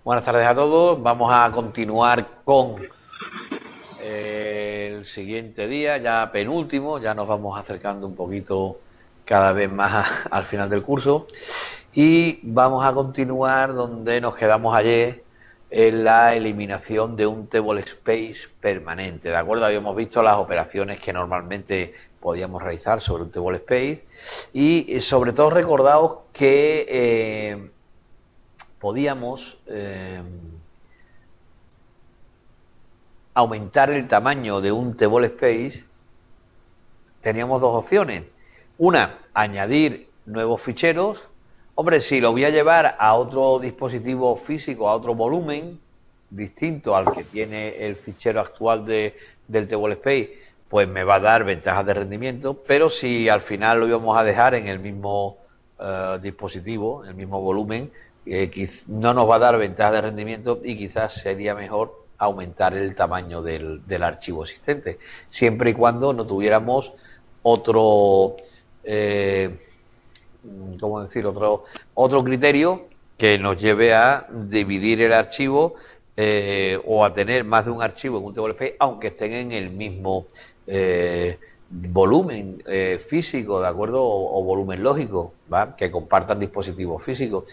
Buenas tardes a todos. Vamos a continuar con el siguiente día, ya penúltimo. Ya nos vamos acercando un poquito cada vez más al final del curso. Y vamos a continuar donde nos quedamos ayer en la eliminación de un table space permanente. ¿De acuerdo? Habíamos visto las operaciones que normalmente podíamos realizar sobre un table space. Y sobre todo recordaos que podíamos aumentar el tamaño de un table space. Teníamos dos opciones. Una, añadir nuevos ficheros. Hombre, si lo voy a llevar a otro dispositivo físico, a otro volumen distinto al que tiene el fichero actual del table space, pues me va a dar ventajas de rendimiento. Pero si al final lo íbamos a dejar en el mismo dispositivo, en el mismo volumen, no nos va a dar ventajas de rendimiento y quizás sería mejor aumentar el tamaño del archivo existente, siempre y cuando no tuviéramos otro, ¿cómo decir? Otro criterio que nos lleve a dividir el archivo o a tener más de un archivo en un table space, aunque estén en el mismo volumen físico, ¿de acuerdo? O volumen lógico, ¿va? Que compartan dispositivos físicos.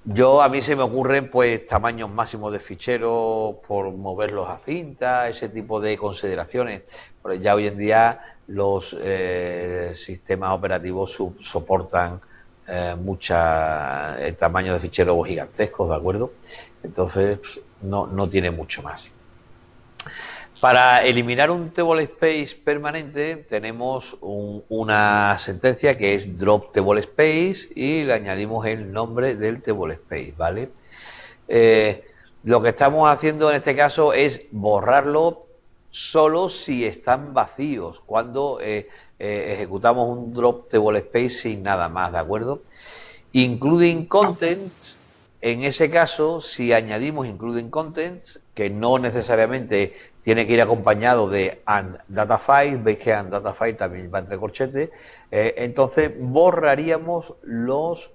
A mí se me ocurren pues tamaños máximos de ficheros por moverlos a cinta, ese tipo de consideraciones. Pero ya hoy en día los sistemas operativos soportan muchos tamaños de ficheros gigantescos, ¿de acuerdo? Entonces no tiene mucho más. Para eliminar un table space permanente tenemos una sentencia que es drop table space y le añadimos el nombre del table space, ¿vale? Lo que estamos haciendo en este caso es borrarlo solo si están vacíos, cuando ejecutamos un drop table space sin nada más, ¿de acuerdo? Including contents, en ese caso, si añadimos including contents, que no necesariamente tiene que ir acompañado de and data file, veis que and data file también va entre corchetes, entonces borraríamos los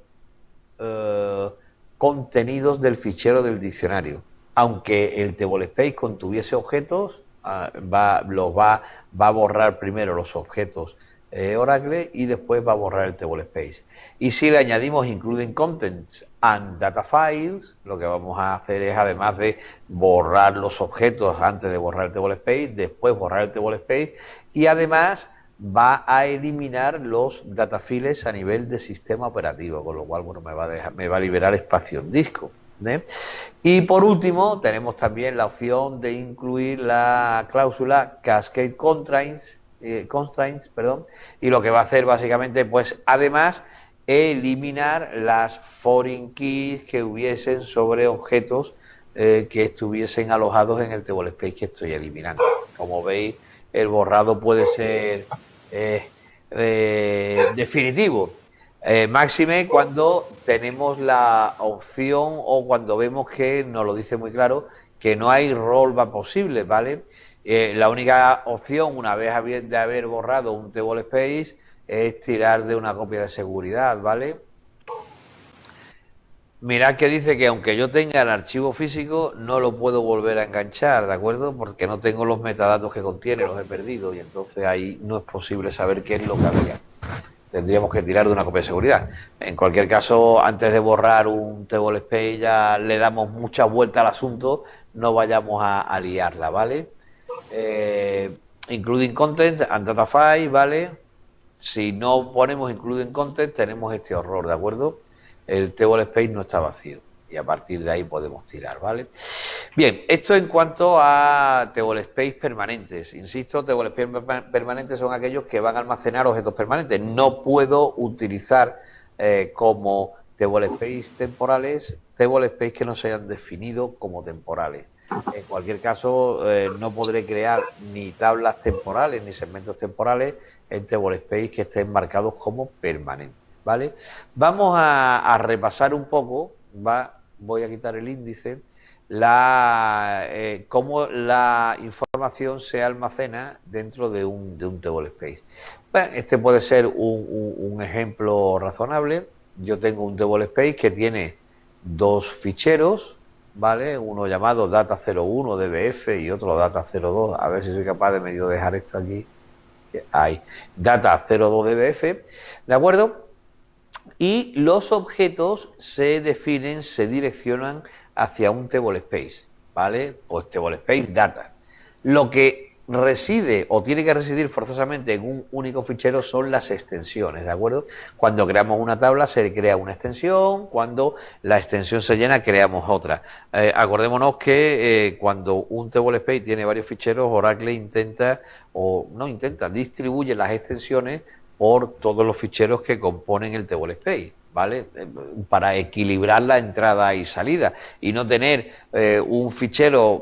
contenidos del fichero del diccionario. Aunque el table space contuviese objetos, va a borrar primero los objetos Oracle y después va a borrar el table space. Y si le añadimos including contents and data files, lo que vamos a hacer es, además de borrar los objetos antes de borrar el table space, después borrar el table space y además va a eliminar los data files a nivel de sistema operativo, con lo cual bueno, me va a liberar espacio en disco. Y por último tenemos también la opción de incluir la cláusula Cascade Constraints, y lo que va a hacer básicamente, pues además eliminar las foreign keys que hubiesen sobre objetos que estuviesen alojados en el table space que estoy eliminando. Como veis, el borrado puede ser definitivo, máxime cuando tenemos la opción o cuando vemos que nos lo dice muy claro que no hay rollback posible, ¿vale? La única opción, una vez de haber borrado un table space, es tirar de una copia de seguridad, ¿vale? Mirad que dice que aunque yo tenga el archivo físico, no lo puedo volver a enganchar, ¿de acuerdo? Porque no tengo los metadatos que contiene, los he perdido y entonces ahí no es posible saber qué es lo que había. Tendríamos que tirar de una copia de seguridad. En cualquier caso, antes de borrar un table space ya le damos muchas vueltas al asunto, no vayamos a liarla, ¿vale? Including content and data file, ¿vale? Si no ponemos including content tenemos este horror, ¿de acuerdo? El table space no está vacío y a partir de ahí podemos tirar, ¿vale? Bien, esto en cuanto a table space permanentes. Insisto, table space permanentes son aquellos que van a almacenar objetos permanentes. No puedo utilizar como table space temporales table space que no se hayan definido como temporales. En cualquier caso, no podré crear ni tablas temporales ni segmentos temporales en table space que estén marcados como permanentes, ¿vale? Vamos a repasar un poco, voy a quitar el índice, cómo la información se almacena dentro de un table space. Bueno, este puede ser un ejemplo razonable. Yo tengo un table space que tiene dos ficheros, ¿vale? Uno llamado Data01 DBF y otro Data02. A ver si soy capaz de medio dejar esto aquí. Ahí, Data02 DBF, ¿de acuerdo? Y los objetos se definen, se direccionan hacia un table space, ¿vale? Pues table space data. Lo que reside o tiene que residir forzosamente en un único fichero son las extensiones, ¿de acuerdo? Cuando creamos una tabla se crea una extensión, cuando la extensión se llena creamos otra. Acordémonos que cuando un table space tiene varios ficheros, Oracle intenta, o no intenta, distribuye las extensiones por todos los ficheros que componen el table space, ¿vale? Para equilibrar la entrada y salida y no tener un fichero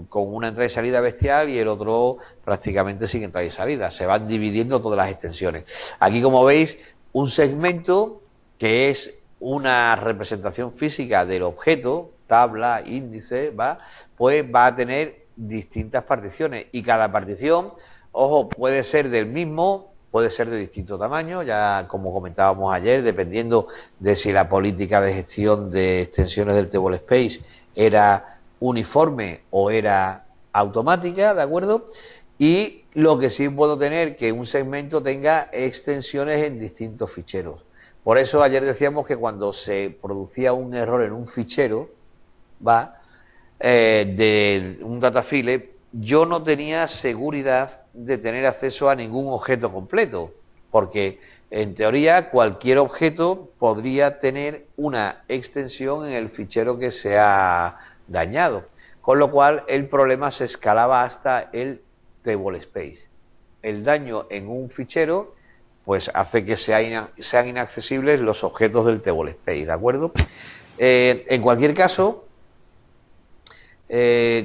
con una entrada y salida bestial y el otro prácticamente sin entrada y salida. Se van dividiendo todas las extensiones. Aquí, como veis, un segmento que es una representación física del objeto, tabla, índice, ¿va? Pues va a tener distintas particiones y cada partición, ojo, puede ser del mismo, puede ser de distinto tamaño, ya como comentábamos ayer, dependiendo de si la política de gestión de extensiones del table space era uniforme o era automática, ¿de acuerdo? Y lo que sí puedo tener, que un segmento tenga extensiones en distintos ficheros. Por eso ayer decíamos que cuando se producía un error en un fichero, ¿va? De un data file, yo no tenía seguridad de tener acceso a ningún objeto completo, porque en teoría cualquier objeto podría tener una extensión en el fichero que se ha dañado, con lo cual el problema se escalaba hasta el table space. El daño en un fichero pues hace que sean inaccesibles los objetos del table space, ¿de acuerdo? En cualquier caso,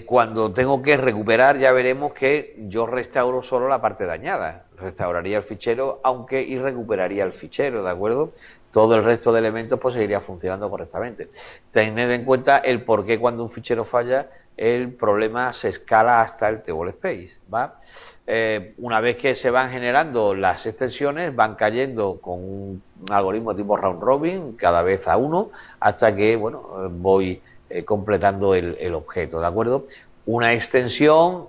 cuando tengo que recuperar, ya veremos que yo restauro solo la parte dañada. Restauraría el fichero, aunque y recuperaría el fichero, ¿de acuerdo? Todo el resto de elementos pues seguiría funcionando correctamente. Tened en cuenta el por qué cuando un fichero falla, el problema se escala hasta el table space, ¿va? Una vez que se van generando las extensiones, van cayendo con un algoritmo tipo round robin, cada vez a uno, hasta que, bueno, voy completando el objeto, ¿de acuerdo? Una extensión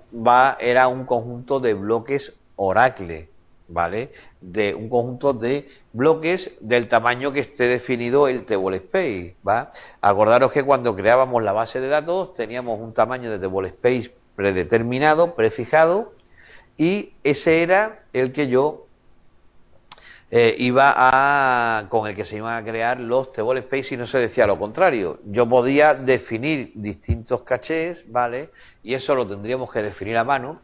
era un conjunto de bloques Oracle, ¿vale? De un conjunto de bloques del tamaño que esté definido el table space, ¿va? Acordaros que cuando creábamos la base de datos teníamos un tamaño de table space predeterminado, prefijado, y ese era el que yo con el que se iban a crear los table space y no se decía lo contrario. Yo podía definir distintos cachés, ¿vale? Y eso lo tendríamos que definir a mano.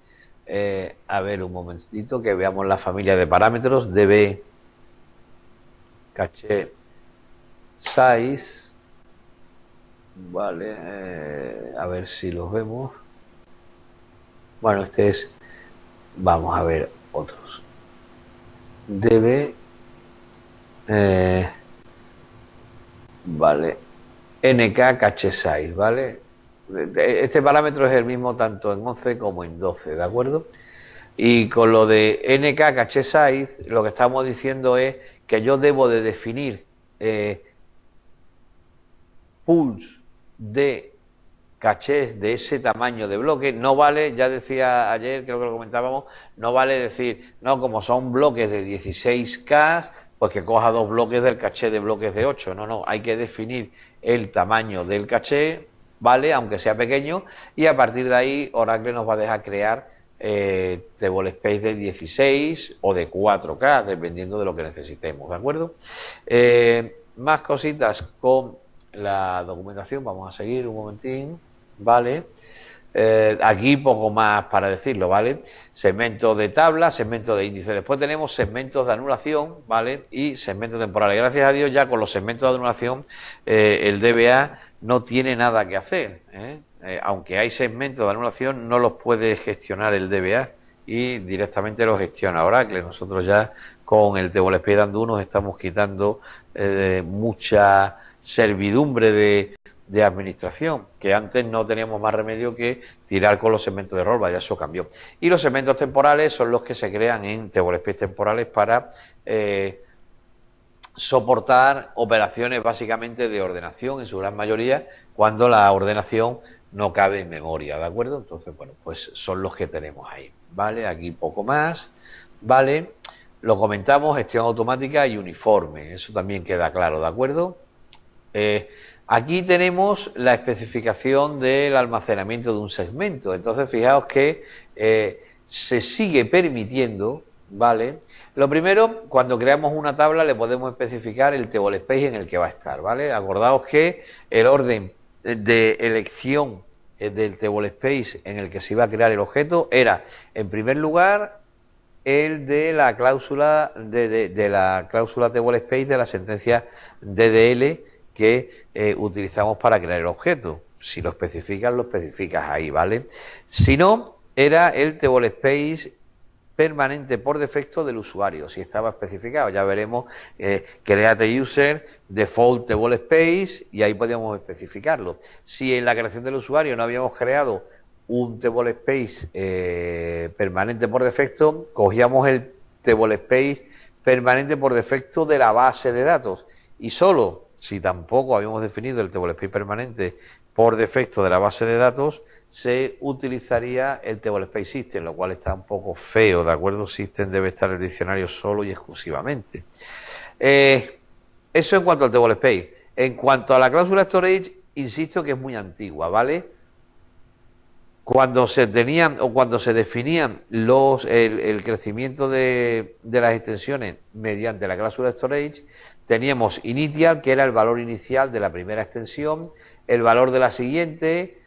A ver, un momentito que veamos la familia de parámetros. db caché size, vale, a ver si los vemos. Bueno, este es, vamos a ver otros. db vale, nk caché size, ¿vale? Este parámetro es el mismo tanto en 11 como en 12, ¿de acuerdo? Y con lo de nk caché size, lo que estamos diciendo es que yo debo de definir pools de cachés de ese tamaño de bloque. No vale, ya decía ayer, creo que lo comentábamos, no vale decir, no, como son bloques de 16K, pues que coja dos bloques del caché de bloques de 8. No, no, hay que definir el tamaño del caché, ¿vale? Aunque sea pequeño, y a partir de ahí Oracle nos va a dejar crear table space de 16 o de 4K, dependiendo de lo que necesitemos, ¿de acuerdo? Más cositas con la documentación, vamos a seguir un momentín, ¿vale? Aquí poco más para decirlo, ¿vale? Segmentos de tabla, segmentos de índice. Después tenemos segmentos de anulación, ¿vale? Y segmentos temporales. Gracias a Dios ya con los segmentos de anulación el DBA no tiene nada que hacer, ¿eh? Aunque hay segmentos de anulación, no los puede gestionar el DBA y directamente los gestiona Oracle. Nosotros ya con el table space dando nos estamos quitando mucha servidumbre de administración, que antes no teníamos más remedio que tirar con los segmentos de rol, ya eso cambió. Y los segmentos temporales son los que se crean en table space temporales para soportar operaciones básicamente de ordenación en su gran mayoría cuando la ordenación no cabe en memoria, ¿de acuerdo? Entonces, bueno, pues son los que tenemos ahí, ¿vale? Aquí poco más, ¿vale? Lo comentamos, gestión automática y uniforme, eso también queda claro, ¿de acuerdo? Aquí tenemos la especificación del almacenamiento de un segmento, entonces fijaos que se sigue permitiendo, ¿vale? Lo primero, cuando creamos una tabla le podemos especificar el table space en el que va a estar, ¿vale? Acordaos que el orden de elección del table space en el que se iba a crear el objeto era, en primer lugar, el de la cláusula de la cláusula table space de la sentencia DDL que utilizamos para crear el objeto. Si lo especificas ahí, ¿vale? Si no, era el table space permanente por defecto del usuario, si estaba especificado. Ya veremos create user, default table space, y ahí podíamos especificarlo. Si en la creación del usuario no habíamos creado un table space permanente por defecto, cogíamos el table space permanente por defecto de la base de datos, y solo si tampoco habíamos definido el table space permanente por defecto de la base de datos, se utilizaría el table space system, lo cual está un poco feo, ¿de acuerdo? System debe estar en el diccionario solo y exclusivamente. Eso en cuanto al table space. En cuanto a la cláusula storage, insisto que es muy antigua, ¿vale? Cuando se tenían o cuando se definían el crecimiento de las extensiones mediante la cláusula storage, teníamos initial, que era el valor inicial de la primera extensión, el valor de la siguiente,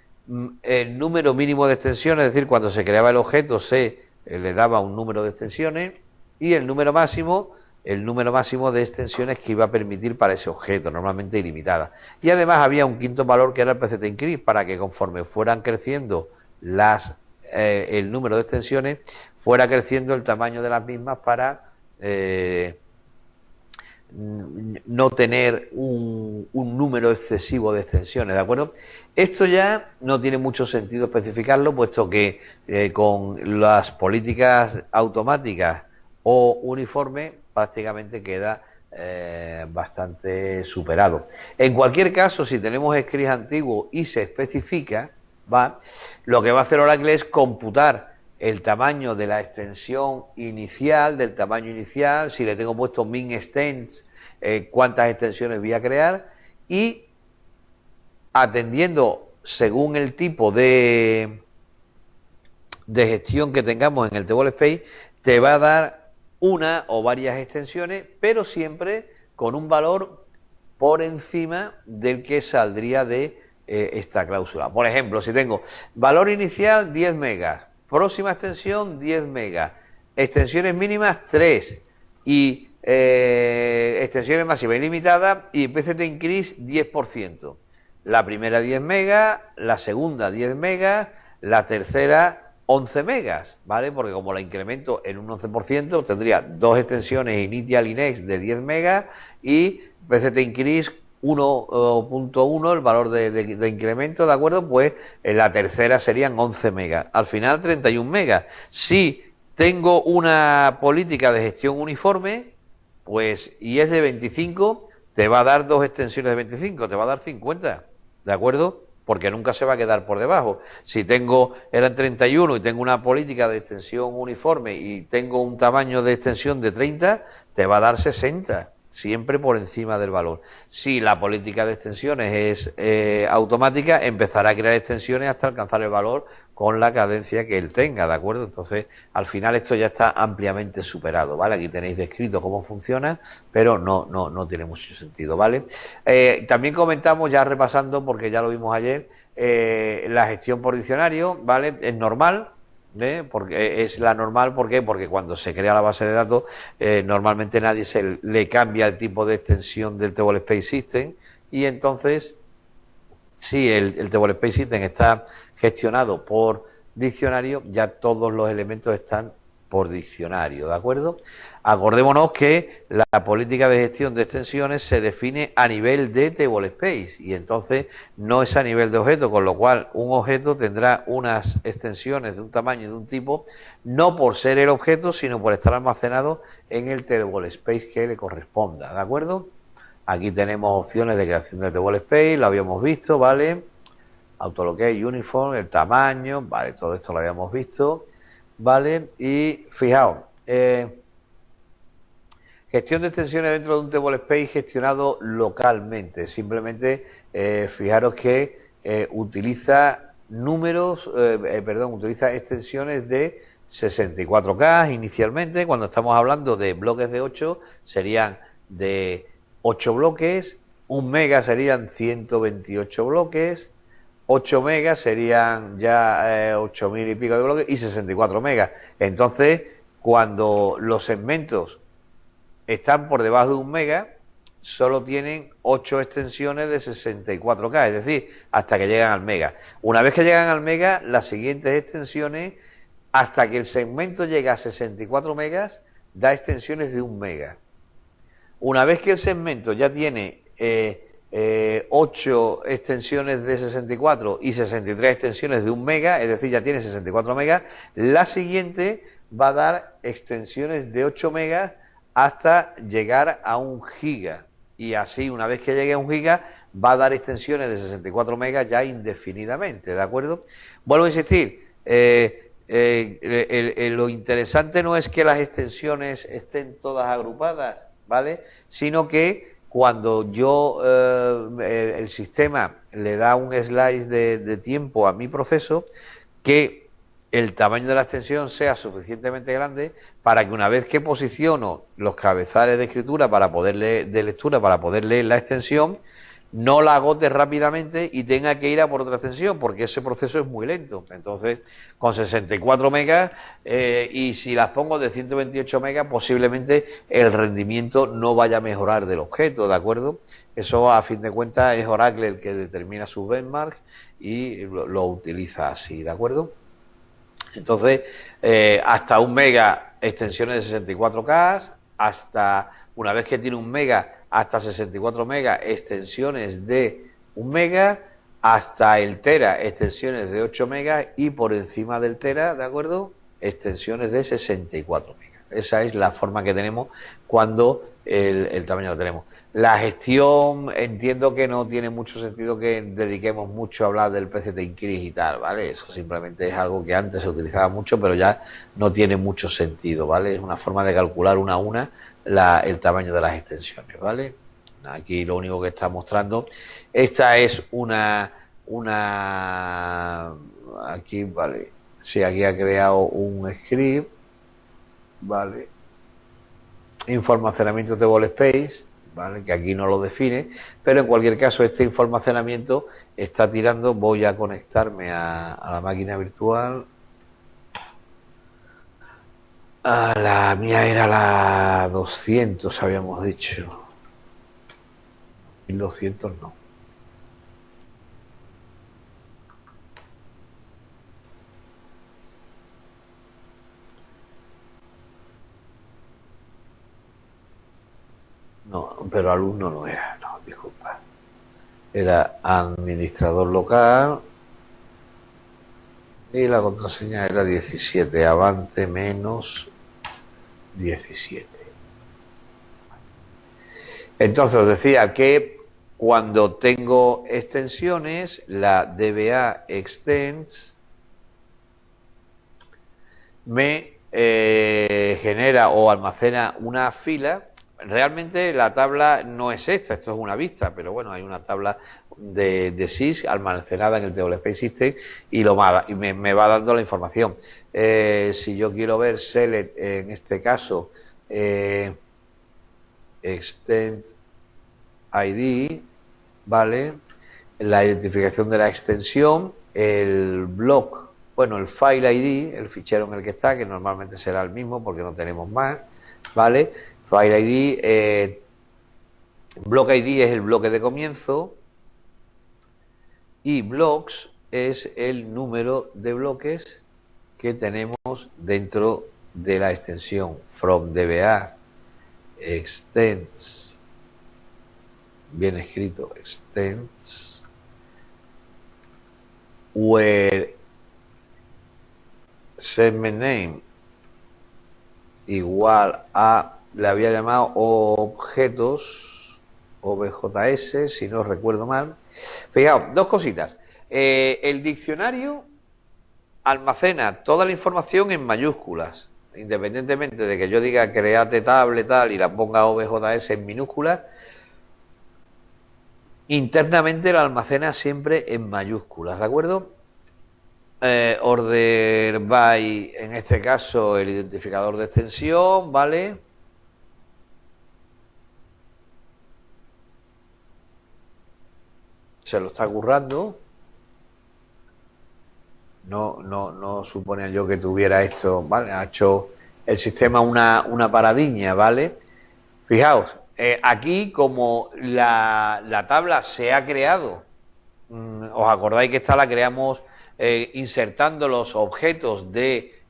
el número mínimo de extensiones, es decir, cuando se creaba el objeto se le daba un número de extensiones, y el número máximo de extensiones que iba a permitir para ese objeto, normalmente ilimitada. Y además había un quinto valor que era el PCT increase, para que conforme fueran creciendo el número de extensiones, fuera creciendo el tamaño de las mismas para no tener un número excesivo de extensiones, ¿de acuerdo? Esto ya no tiene mucho sentido especificarlo, puesto que con las políticas automáticas o uniformes prácticamente queda bastante superado. En cualquier caso, si tenemos scripts antiguos y se especifica, lo que va a hacer Oracle es computar el tamaño de la extensión inicial, si le tengo puesto min extends, cuántas extensiones voy a crear, y atendiendo según el tipo de gestión que tengamos en el table space, te va a dar una o varias extensiones, pero siempre con un valor por encima del que saldría de esta cláusula. Por ejemplo, si tengo valor inicial 10 megas, próxima extensión 10 megas, extensiones mínimas 3 y extensiones máximas ilimitadas y PCT increase 10%. La primera 10 megas, la segunda 10 megas, la tercera 11 megas, ¿vale? Porque como la incremento en un 11%, tendría dos extensiones initial y next de 10 megas y PCT increase 1.1, el valor de incremento, ¿de acuerdo? Pues en la tercera serían 11 megas. Al final 31 megas. Si tengo una política de gestión uniforme, pues y es de 25, te va a dar dos extensiones de 25, te va a dar 50, ¿de acuerdo? Porque nunca se va a quedar por debajo. Si eran 31 y tengo una política de extensión uniforme y tengo un tamaño de extensión de 30, te va a dar 60, siempre por encima del valor. Si la política de extensiones es automática, empezará a crear extensiones hasta alcanzar el valor con la cadencia que él tenga, ¿de acuerdo? Entonces, al final esto ya está ampliamente superado, ¿vale? Aquí tenéis descrito cómo funciona, pero no tiene mucho sentido, ¿vale? También comentamos, ya repasando, porque ya lo vimos ayer, la gestión por diccionario, ¿vale? Es normal, porque es la normal, ¿por qué? Porque cuando se crea la base de datos, normalmente nadie le cambia el tipo de extensión del Table Space System, y entonces, si el Table Space System está gestionado por diccionario, ya todos los elementos están por diccionario, ¿de acuerdo? Acordémonos que la política de gestión de extensiones se define a nivel de table space y entonces no es a nivel de objeto, con lo cual un objeto tendrá unas extensiones de un tamaño y de un tipo, no por ser el objeto, sino por estar almacenado en el table space que le corresponda, ¿de acuerdo? Aquí tenemos opciones de creación de table space, lo habíamos visto, ¿vale? Autolocate, uniform, el tamaño, ¿vale? Todo esto lo habíamos visto, ¿vale? Y fijaos, gestión de extensiones dentro de un table space gestionado localmente. Simplemente fijaros que utiliza utiliza extensiones de 64K inicialmente. Cuando estamos hablando de bloques de 8, serían de 8 bloques, 1 mega serían 128 bloques, 8 megas serían ya 8000 y pico de bloques y 64 megas. Entonces, cuando los segmentos están por debajo de 1 mega, solo tienen 8 extensiones de 64K, es decir, hasta que llegan al mega. Una vez que llegan al mega, las siguientes extensiones, hasta que el segmento llega a 64 megas, da extensiones de 1 mega. Una vez que el segmento ya tiene 8 extensiones de 64 y 63 extensiones de 1 mega, es decir, ya tiene 64 megas, la siguiente va a dar extensiones de 8 megas hasta llegar a 1 giga. Y así, una vez que llegue a 1 giga, va a dar extensiones de 64 megas ya indefinidamente, ¿de acuerdo? Vuelvo a insistir, lo interesante no es que las extensiones estén todas agrupadas, ¿vale? Sino que cuando yo, el sistema le da un slice de tiempo a mi proceso, que el tamaño de la extensión sea suficientemente grande para que una vez que posiciono los cabezales de escritura para poder leer, de lectura para poder leer la extensión, no la agote rápidamente y tenga que ir a por otra extensión, porque ese proceso es muy lento. Entonces, con 64 megas y si las pongo de 128 megas, posiblemente el rendimiento no vaya a mejorar del objeto, ¿de acuerdo? Eso, a fin de cuentas, es Oracle el que determina sus benchmarks y lo utiliza así, ¿de acuerdo? Entonces, hasta 1 mega extensiones de 64K, hasta una vez que tiene 1 mega, hasta 64 megas extensiones de 1 mega, hasta el tera extensiones de 8 megas y por encima del tera, ¿de acuerdo? Extensiones de 64 megas. Esa es la forma que tenemos cuando el tamaño lo tenemos. La gestión, entiendo que no tiene mucho sentido que dediquemos mucho a hablar del PCT Increase y tal, ¿vale? Eso simplemente es algo que antes se utilizaba mucho, pero ya no tiene mucho sentido, ¿vale? Es una forma de calcular una a una el tamaño de las extensiones, ¿vale? Aquí lo único que está mostrando, esta es aquí, ¿vale? Sí, aquí ha creado un script, ¿vale? Almacenamiento de table space, ¿vale? Que aquí no lo define, pero en cualquier caso este almacenamiento está tirando. Voy a conectarme a la máquina virtual. La mía era la 200, habíamos dicho. 1200 no. No, pero alumno no era, no, disculpa. Era administrador local y la contraseña era 17, avante menos 17. Entonces os decía que cuando tengo extensiones, la DBA extends me genera o almacena una fila. Realmente la tabla no es esta, esto es una vista, pero bueno, hay una tabla de SIS almacenada en el TableSpace System y me va dando la información. Si yo quiero ver select, en este caso, extend ID, ¿vale? La identificación de la extensión, el block, bueno, el file ID, el fichero en el que está, que normalmente será el mismo porque no tenemos más, ¿vale? File ID, block ID es el bloque de comienzo y blocks es el número de bloques que tenemos dentro de la extensión from DBA extends, bien escrito, extends, where segment name igual a, le había llamado objetos, OBJS, si no recuerdo mal. Fijaos, dos cositas. El diccionario almacena toda la información en mayúsculas, independientemente de que yo diga create table tal y la ponga OBJS en minúsculas, internamente la almacena siempre en mayúsculas, ¿de acuerdo? Order by, en este caso, el identificador de extensión, ¿vale? Se lo está currando. No suponía yo que tuviera esto, ¿vale? Ha hecho el sistema una paradiña, ¿vale? Fijaos, aquí como la tabla se ha creado, os acordáis que esta la creamos insertando los objetos de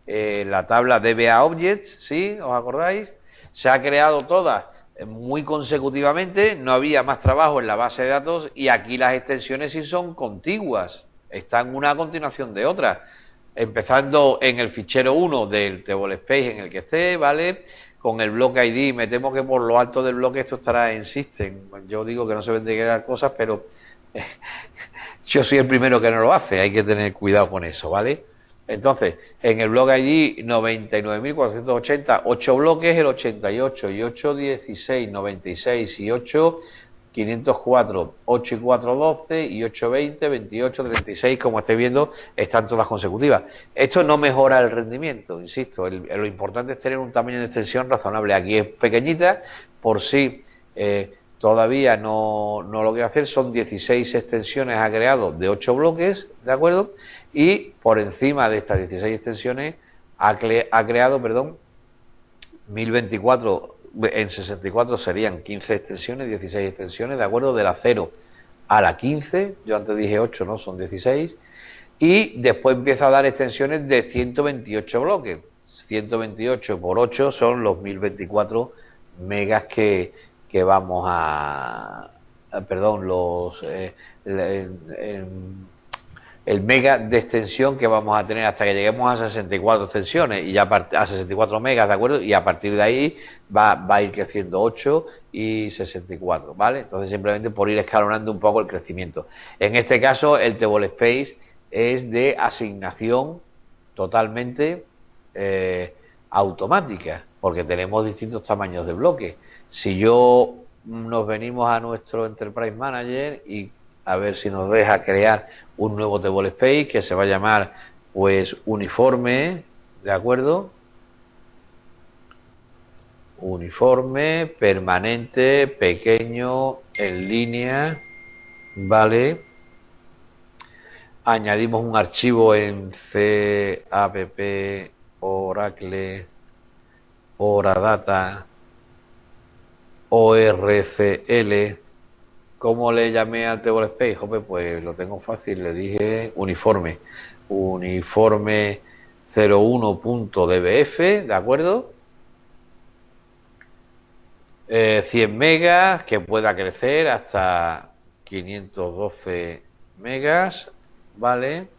la tabla DBA Objects, ¿sí? ¿Os acordáis? Se ha creado toda muy consecutivamente, no había más trabajo en la base de datos y aquí las extensiones sí son contiguas, están una a continuación de otra, empezando en el fichero 1 del table space en el que esté, ¿vale? Con el bloque ID, me temo que por lo alto del bloque esto estará en System. Yo digo que no se venden crear cosas, pero yo soy el primero que no lo hace, hay que tener cuidado con eso, ¿vale? Entonces, en el bloque ID 99.480, 8 bloques, el 88 y 8, 16, 96 y 8, 504, 8 y 4, 12 y 8, 20, 28, 36, como estáis viendo, están todas consecutivas. Esto no mejora el rendimiento, insisto, lo importante es tener un tamaño de extensión razonable. Aquí es pequeñita, por si todavía no lo quiero hacer, son 16 extensiones ha creado de 8 bloques, ¿de acuerdo? Y por encima de estas 16 extensiones ha creado, perdón, 1024, en 64 serían 15 extensiones, 16 extensiones, ¿de acuerdo? De la 0 a la 15, yo antes dije 8, no, son 16, y después empieza a dar extensiones de 128 bloques, 128 por 8 son los 1024 megas que vamos perdón, el mega de extensión que vamos a tener hasta que lleguemos a 64 extensiones y ya a 64 megas, ¿de acuerdo? Y a partir de ahí va a ir creciendo 8 y 64, ¿vale? Entonces simplemente por ir escalonando un poco el crecimiento. En este caso el table space es de asignación totalmente automática, porque tenemos distintos tamaños de bloques. Si yo nos venimos a nuestro Enterprise Manager y a ver si nos deja crear un nuevo table space que se va a llamar pues uniforme, ¿de acuerdo? Uniforme, permanente, pequeño, en línea, ¿vale? Añadimos un archivo en CAPP, Oracle, Oradata, ORCL. ¿Cómo le llamé al table space? Joder, pues lo tengo fácil, le dije uniforme. Uniforme 01.dbf, ¿de acuerdo? 100 megas, que pueda crecer hasta 512 megas, ¿vale?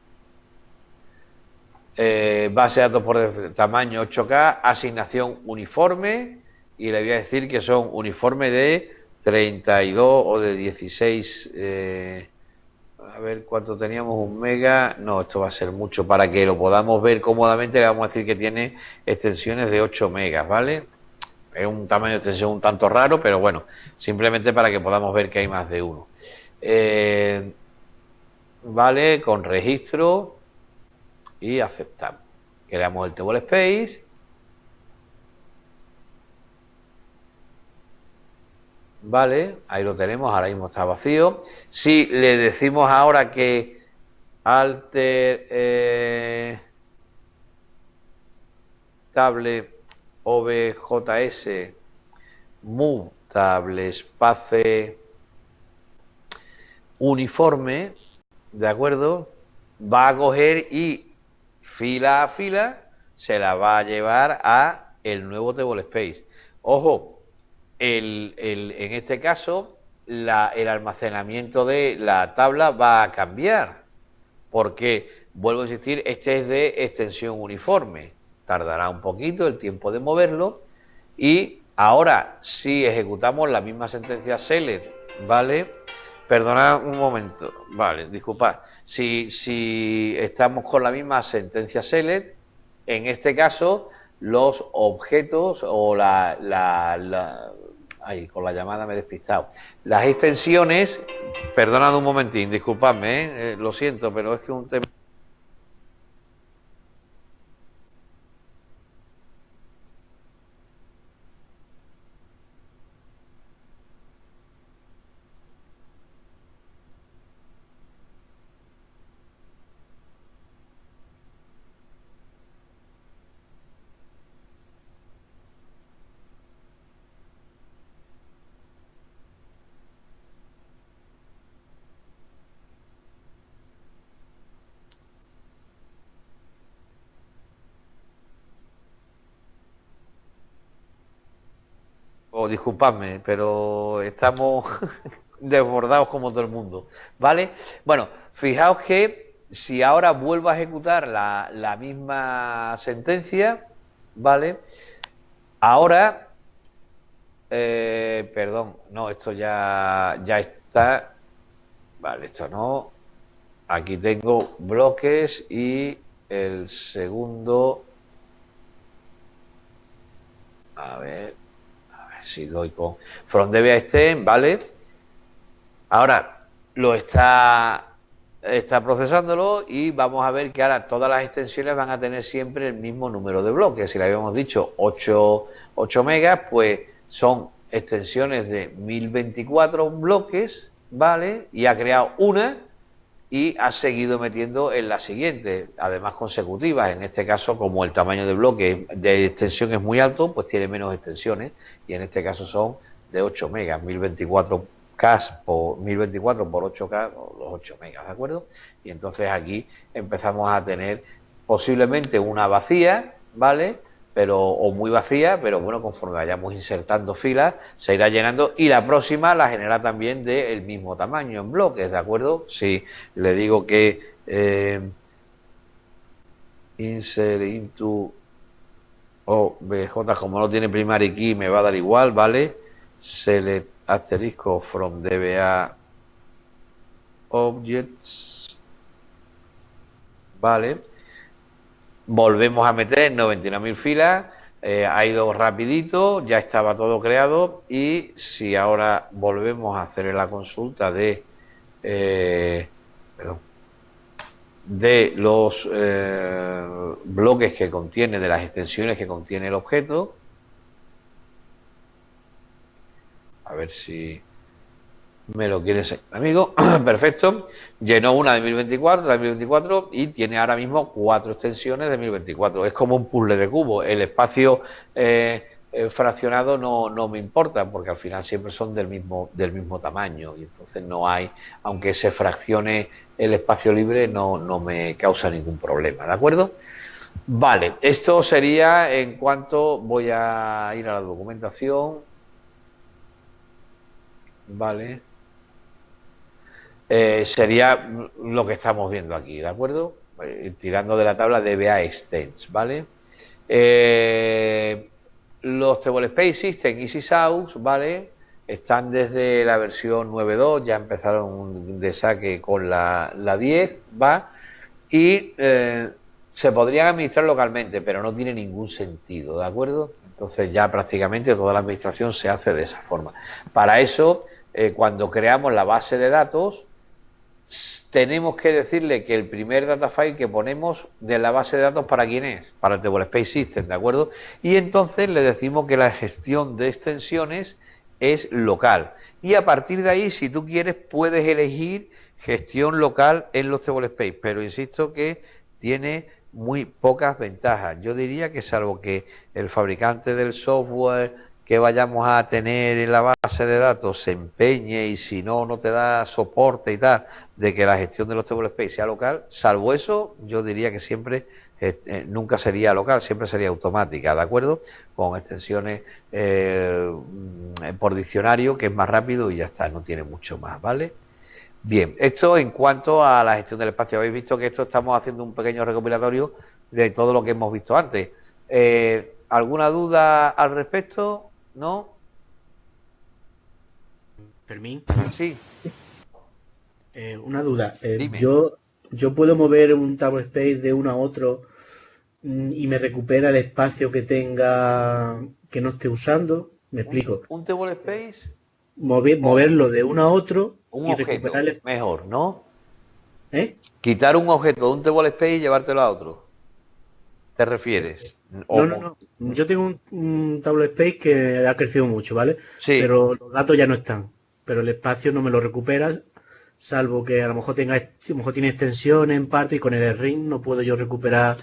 Base de datos por tamaño 8K, asignación uniforme, y le voy a decir que son uniforme de 32 o de 16, a ver cuánto teníamos, 1 mega, no, esto va a ser mucho, para que lo podamos ver cómodamente le vamos a decir que tiene extensiones de 8 megas, ¿vale? Es un tamaño de extensión un tanto raro, pero bueno, simplemente para que podamos ver que hay más de uno. Vale, con registro y aceptamos. Creamos el table space. Vale, ahí lo tenemos, ahora mismo está vacío. Si le decimos ahora que alter table OBJS move table space uniforme, ¿de acuerdo? Va a coger y fila a fila se la va a llevar a el nuevo Table Space. Ojo, en este caso, el almacenamiento de la tabla va a cambiar, porque, vuelvo a insistir, este es de extensión uniforme. Tardará un poquito el tiempo de moverlo. Y ahora, si ejecutamos la misma sentencia select, ¿vale? Perdonad un momento, vale, disculpad. Si estamos con la misma sentencia select, en este caso, los objetos o ay, con la llamada me he despistado. Las extensiones, perdonad un momentín, disculpadme, lo siento, pero es que un tema... disculpadme, pero estamos desbordados como todo el mundo, ¿vale? Bueno, fijaos que si ahora vuelvo a ejecutar la misma sentencia, ¿vale? Ahora, perdón, no, esto ya está, vale, esto no, aquí tengo bloques y el segundo, a ver si doy con from DB a extend, ¿vale? Ahora lo está procesándolo y vamos a ver que ahora todas las extensiones van a tener siempre el mismo número de bloques. Si le habíamos dicho 8 megas, pues son extensiones de 1024 bloques, ¿vale? Y ha creado una y ha seguido metiendo en la siguiente, además consecutivas. En este caso, como el tamaño de bloque de extensión es muy alto, pues tiene menos extensiones y en este caso son de 8 megas, 1024K por 1024 por 8K, los 8 megas, ¿de acuerdo? Y entonces aquí empezamos a tener posiblemente una vacía, ¿vale? O muy vacía, pero bueno, conforme vayamos insertando filas, se irá llenando y la próxima la genera también del mismo tamaño en bloques, ¿de acuerdo? Si le digo que insert into OBJ, como no tiene primary key, me va a dar igual, ¿vale? Select asterisco from DBA objects, ¿vale? Volvemos a meter 99.000 filas, ha ido rapidito, ya estaba todo creado y si ahora volvemos a hacer la consulta de los bloques que contiene, de las extensiones que contiene el objeto, a ver si me lo quiere enseñar, amigo. Perfecto, llenó una de 1024, la de 1024 y tiene ahora mismo 4 extensiones de 1024. Es como un puzzle de cubos. El espacio fraccionado no me importa porque al final siempre son del mismo tamaño y entonces no hay, aunque se fraccione el espacio libre, no me causa ningún problema, ¿de acuerdo? Vale, esto sería en cuanto voy a ir a la documentación, vale. Sería lo que estamos viendo aquí, ¿de acuerdo? Tirando de la tabla de DBA Extends, ¿vale? Los Table Space System y Sysops, ¿vale? Están desde la versión 9.2, ya empezaron de saque con la 10, ¿va? Y se podrían administrar localmente, pero no tiene ningún sentido, ¿de acuerdo? Entonces ya prácticamente toda la administración se hace de esa forma. Para eso, cuando creamos la base de datos, tenemos que decirle que el primer data file que ponemos de la base de datos, ¿para quién es? Para el Table Space System, ¿de acuerdo? Y entonces le decimos que la gestión de extensiones es local. Y a partir de ahí, si tú quieres, puedes elegir gestión local en los Table Space, pero insisto que tiene muy pocas ventajas. Yo diría que salvo que el fabricante del software que vayamos a tener en la base de datos se empeñe y si no te da soporte y tal, de que la gestión de los Table Space sea local, salvo eso, yo diría que siempre nunca sería local, siempre sería automática, ¿de acuerdo? Con extensiones por diccionario, que es más rápido y ya está, no tiene mucho más, ¿vale? Bien, esto en cuanto a la gestión del espacio. Habéis visto que esto estamos haciendo un pequeño recopilatorio de todo lo que hemos visto antes. ¿Alguna duda al respecto? ¿No? Fermín, Sí, una duda. dime. Yo puedo mover un table space de uno a otro y me recupera el espacio que tenga que no esté usando. Me explico. Un table space o Moverlo de uno a otro un y recuperar objeto, mejor, ¿no? ¿eh? Quitar un objeto de un table space y llevártelo a otro. ¿Te refieres? No, no, no. Yo tengo un table space que ha crecido mucho, ¿vale? Sí, Pero los datos ya no están. Pero el espacio no me lo recuperas, salvo que a lo mejor a lo mejor tiene extensiones en parte y con el ring no puedo yo recuperar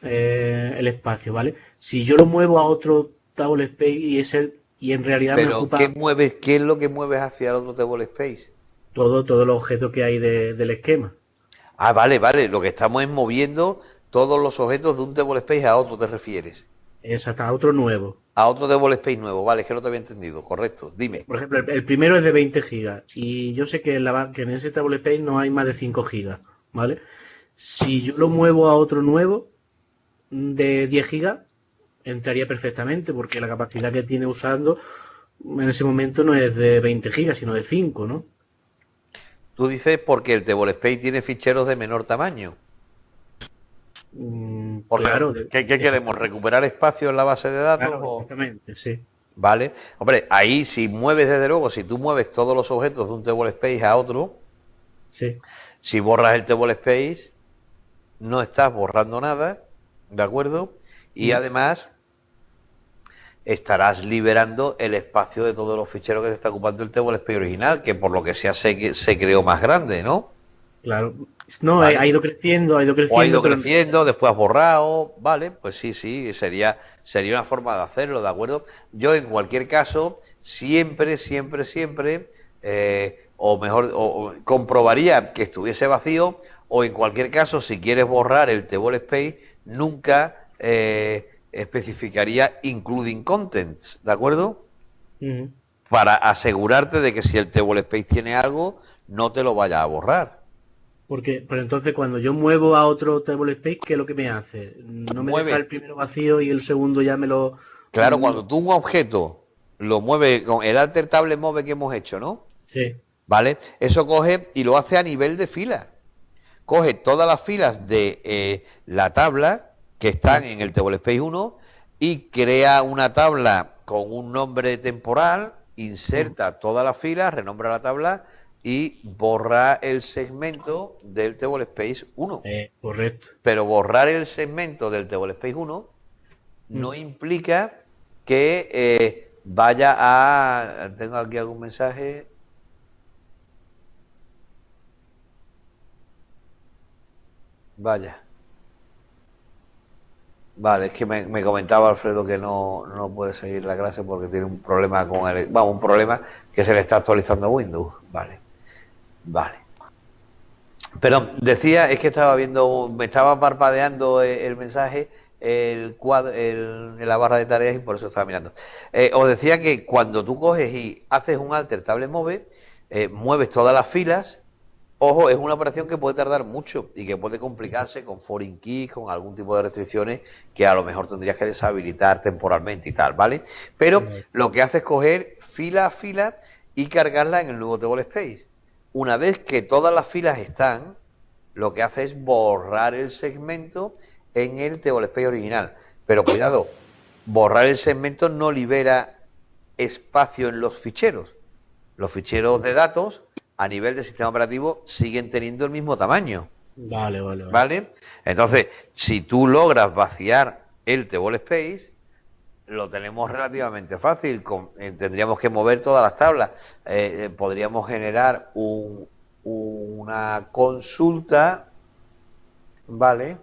el espacio, ¿vale? Si yo lo muevo a otro table space y en realidad me pero ¿qué ocupa mueves? ¿Qué es lo que mueves hacia el otro table space? todos los objetos que hay del esquema. Ah, vale, vale. Lo que estamos es moviendo todos los objetos de un table space a otro, ¿te refieres? Es hasta otro nuevo. A otro table space nuevo, vale, es que no te había entendido, correcto. Dime. Por ejemplo, el primero es de 20 gigas y yo sé que que en ese table space no hay más de 5 gigas, ¿vale? Si yo lo muevo a otro nuevo de 10 gigas, entraría perfectamente porque la capacidad que tiene usando en ese momento no es de 20 gigas, sino de 5, ¿no? Tú dices porque el table space tiene ficheros de menor tamaño. Porque, Claro, ¿qué queremos? exactamente. ¿Recuperar espacio en la base de datos? Claro, exactamente, sí. Vale. Hombre, ahí si mueves desde luego, si tú mueves todos los objetos de un table space a otro, Sí. si borras el table space, no estás borrando nada, ¿de acuerdo? Y Mm. además estarás liberando el espacio de todos los ficheros que se está ocupando el table space original, que por lo que sea se creó más grande, ¿no? Claro. No, Vale. ha ido O ha creciendo, ido pero creciendo, después has borrado, vale, pues sí, sí, sería una forma de hacerlo, ¿de acuerdo? Yo en cualquier caso, siempre, o mejor, o comprobaría que estuviese vacío, o en cualquier caso, si quieres borrar el table space, nunca especificaría including contents, ¿de acuerdo? ujú. Para asegurarte de que si el table space tiene algo, no te lo vaya a borrar. Porque, pero entonces cuando yo muevo a otro table space, ¿qué es lo que me hace? ¿No me deja Mueve. el primero vacío y el segundo ya me lo... Claro, cuando tú un objeto lo mueves con el alter table move que hemos hecho, ¿no? Sí. ¿Vale? Eso coge y lo hace a nivel de fila. Coge todas las filas de la tabla que están Mm. en el table space 1 y crea una tabla con un nombre temporal, Mm. inserta todas las filas, renombra la tabla y borra el segmento del table space 1. Correcto. Pero borrar el segmento del table space 1 Mm. no implica que vaya a... Tengo aquí algún mensaje. Vaya. Vale, es que me comentaba Alfredo que no puede seguir la clase porque tiene un problema con el... Vamos, un problema que se le está actualizando Windows. Vale, vale. Pero decía, es que estaba viendo, me estaba parpadeando el mensaje, el cuadro, en la barra de tareas y por eso estaba mirando. Os decía que cuando tú coges y haces un alter table move, mueves todas las filas. Ojo, es una operación que puede tardar mucho y que puede complicarse con foreign keys, con algún tipo de restricciones que a lo mejor tendrías que deshabilitar temporalmente y tal, ¿vale? Pero Vale. lo que hace es coger fila a fila y cargarla en el nuevo table space. Una vez que todas las filas están, lo que hace es borrar el segmento en el table space original. Pero cuidado, borrar el segmento no libera espacio en los ficheros. Los ficheros de datos a nivel de sistema operativo siguen teniendo el mismo tamaño, Vale, vale, vale. ¿vale? Entonces, si tú logras vaciar el table space, lo tenemos relativamente fácil. Tendríamos que mover todas las tablas. Podríamos generar una consulta, ¿vale?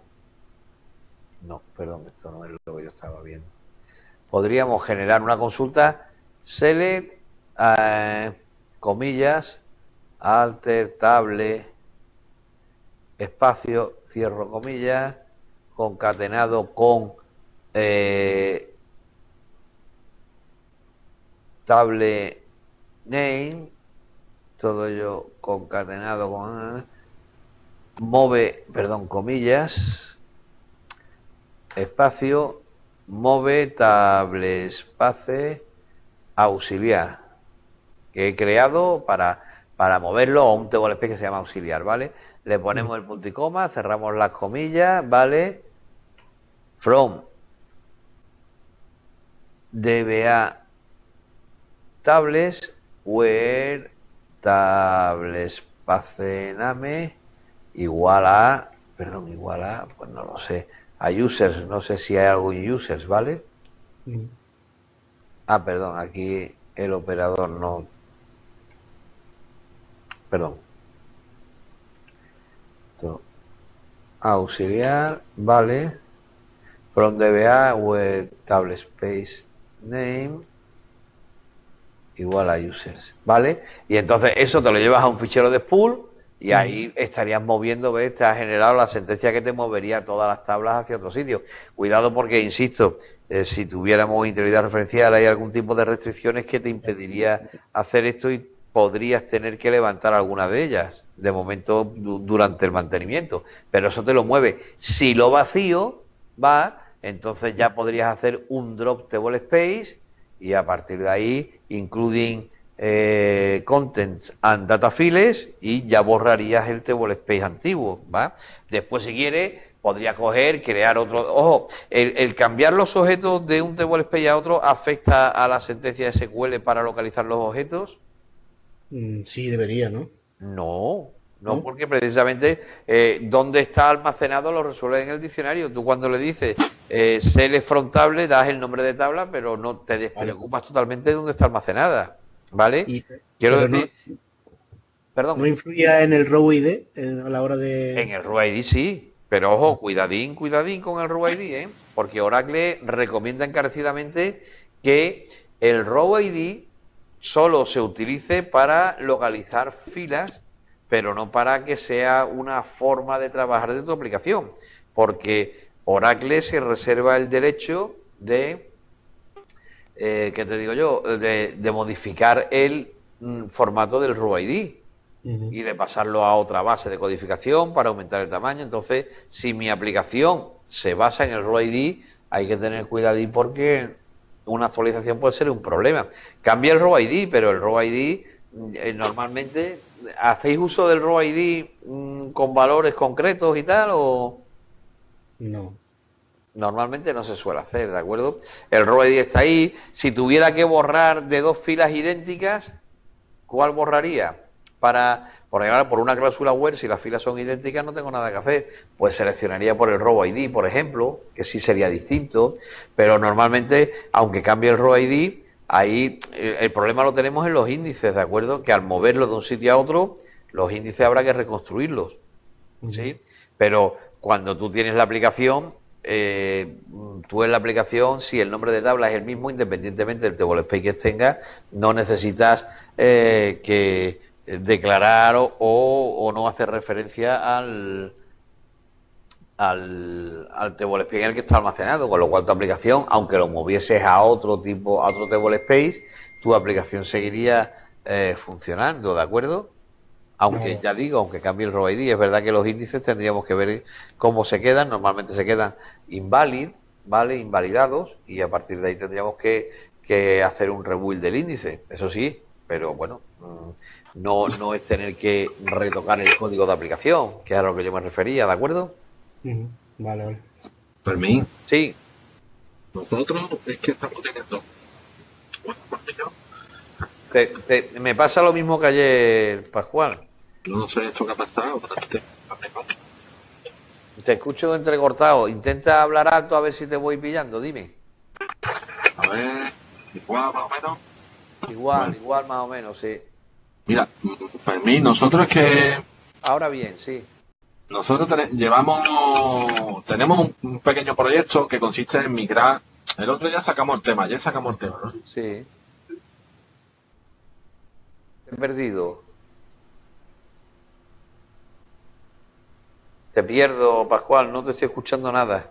No, perdón, esto no es lo que yo estaba viendo. Podríamos generar una consulta select, comillas, alter, table, espacio, cierro comillas, concatenado con table name, todo ello concatenado con move, perdón, comillas, espacio, move table space auxiliar, que he creado para moverlo a un table space que se llama auxiliar, ¿vale? Le ponemos el punto y coma, cerramos las comillas, ¿vale? From DBA tables where table space name igual a, pues no lo sé, a users, no sé si hay algo en users, ¿vale? Ah, perdón, aquí el operador no, perdón. Esto, auxiliar, ¿vale? From DBA where table space name igual a users, ¿vale? Y entonces eso te lo llevas a un fichero de spool y ahí estarías moviendo, ¿ves? Te ha generado la sentencia que te movería todas las tablas hacia otro sitio. Cuidado porque, insisto, si tuviéramos interioridad referencial hay algún tipo de restricciones que te impediría hacer esto y podrías tener que levantar alguna de ellas, de momento durante el mantenimiento, pero eso te lo mueve. Si lo vacío va, entonces ya podrías hacer un drop table space y a partir de ahí, including contents and data files, y ya borrarías el table space antiguo, ¿va? Después, si quieres, podría coger, crear otro. Ojo, el cambiar los objetos de un table space a otro afecta a la sentencia de SQL para localizar los objetos. Sí, debería, ¿no? No, ¿No? porque precisamente dónde está almacenado lo resuelve en el diccionario. Tú cuando le dices CL frontable das el nombre de tabla, pero no te despreocupas totalmente de dónde está almacenada, ¿vale? Y, Quiero pero decir, no perdón, influía en el row ID a la hora en de... el RUID sí, pero ojo, cuidadín con el RUID, porque Oracle recomienda encarecidamente que el RUID solo se utilice para localizar filas, pero no para que sea una forma de trabajar de tu aplicación, porque Oracle se reserva el derecho de, ¿qué te digo yo?, de modificar el formato del RUID y de pasarlo a otra base de codificación para aumentar el tamaño. Entonces, si mi aplicación se basa en el RUID, hay que tener cuidado porque una actualización puede ser un problema. Cambia el RUID, pero el RUID normalmente, ¿hacéis uso del RUID con valores concretos y tal o...? No. Normalmente no se suele hacer, ¿de acuerdo? El RUID está ahí. Si tuviera que borrar de dos filas idénticas, ¿cuál borraría? Por ejemplo, por una cláusula web, si las filas son idénticas, no tengo nada que hacer. Pues seleccionaría por el row ID, por ejemplo, que sí sería distinto. Pero normalmente, aunque cambie el row ID, ahí el problema lo tenemos en los índices, ¿de acuerdo? Que al moverlo de un sitio a otro, los índices habrá que reconstruirlos, ¿sí? Pero cuando tú tienes la aplicación, tú en la aplicación, si el nombre de tabla es el mismo, independientemente del table space que tengas, no necesitas que declarar o no hacer referencia al table space en el que está almacenado, con lo cual tu aplicación, aunque lo movieses a otro tipo, a otro table space, tu aplicación seguiría funcionando, ¿de acuerdo? Aunque ya digo, aunque cambie el ROID, es verdad que los índices tendríamos que ver cómo se quedan. Normalmente se quedan ¿vale? Invalidados, y a partir de ahí tendríamos que hacer un rebuild del índice. Eso sí, pero bueno, no es tener que retocar el código de aplicación, que es a lo que yo me refería, ¿de acuerdo? Vale, vale. Fermín, Sí, nosotros es que estamos teniendo me pasa lo mismo que ayer, Pascual. no sé esto que ha pasado, pero Te escucho entrecortado. Intenta hablar alto a ver si te voy pillando, dime. a ver, igual más o menos. Igual, Bueno, igual más o menos, sí. mira, Fermín, nosotros es que Ahora bien, sí. nosotros tenemos un pequeño proyecto que consiste en migrar. El otro ya sacamos el tema, ¿no? Sí. Te he perdido. Te pierdo, Pascual, no te estoy escuchando nada.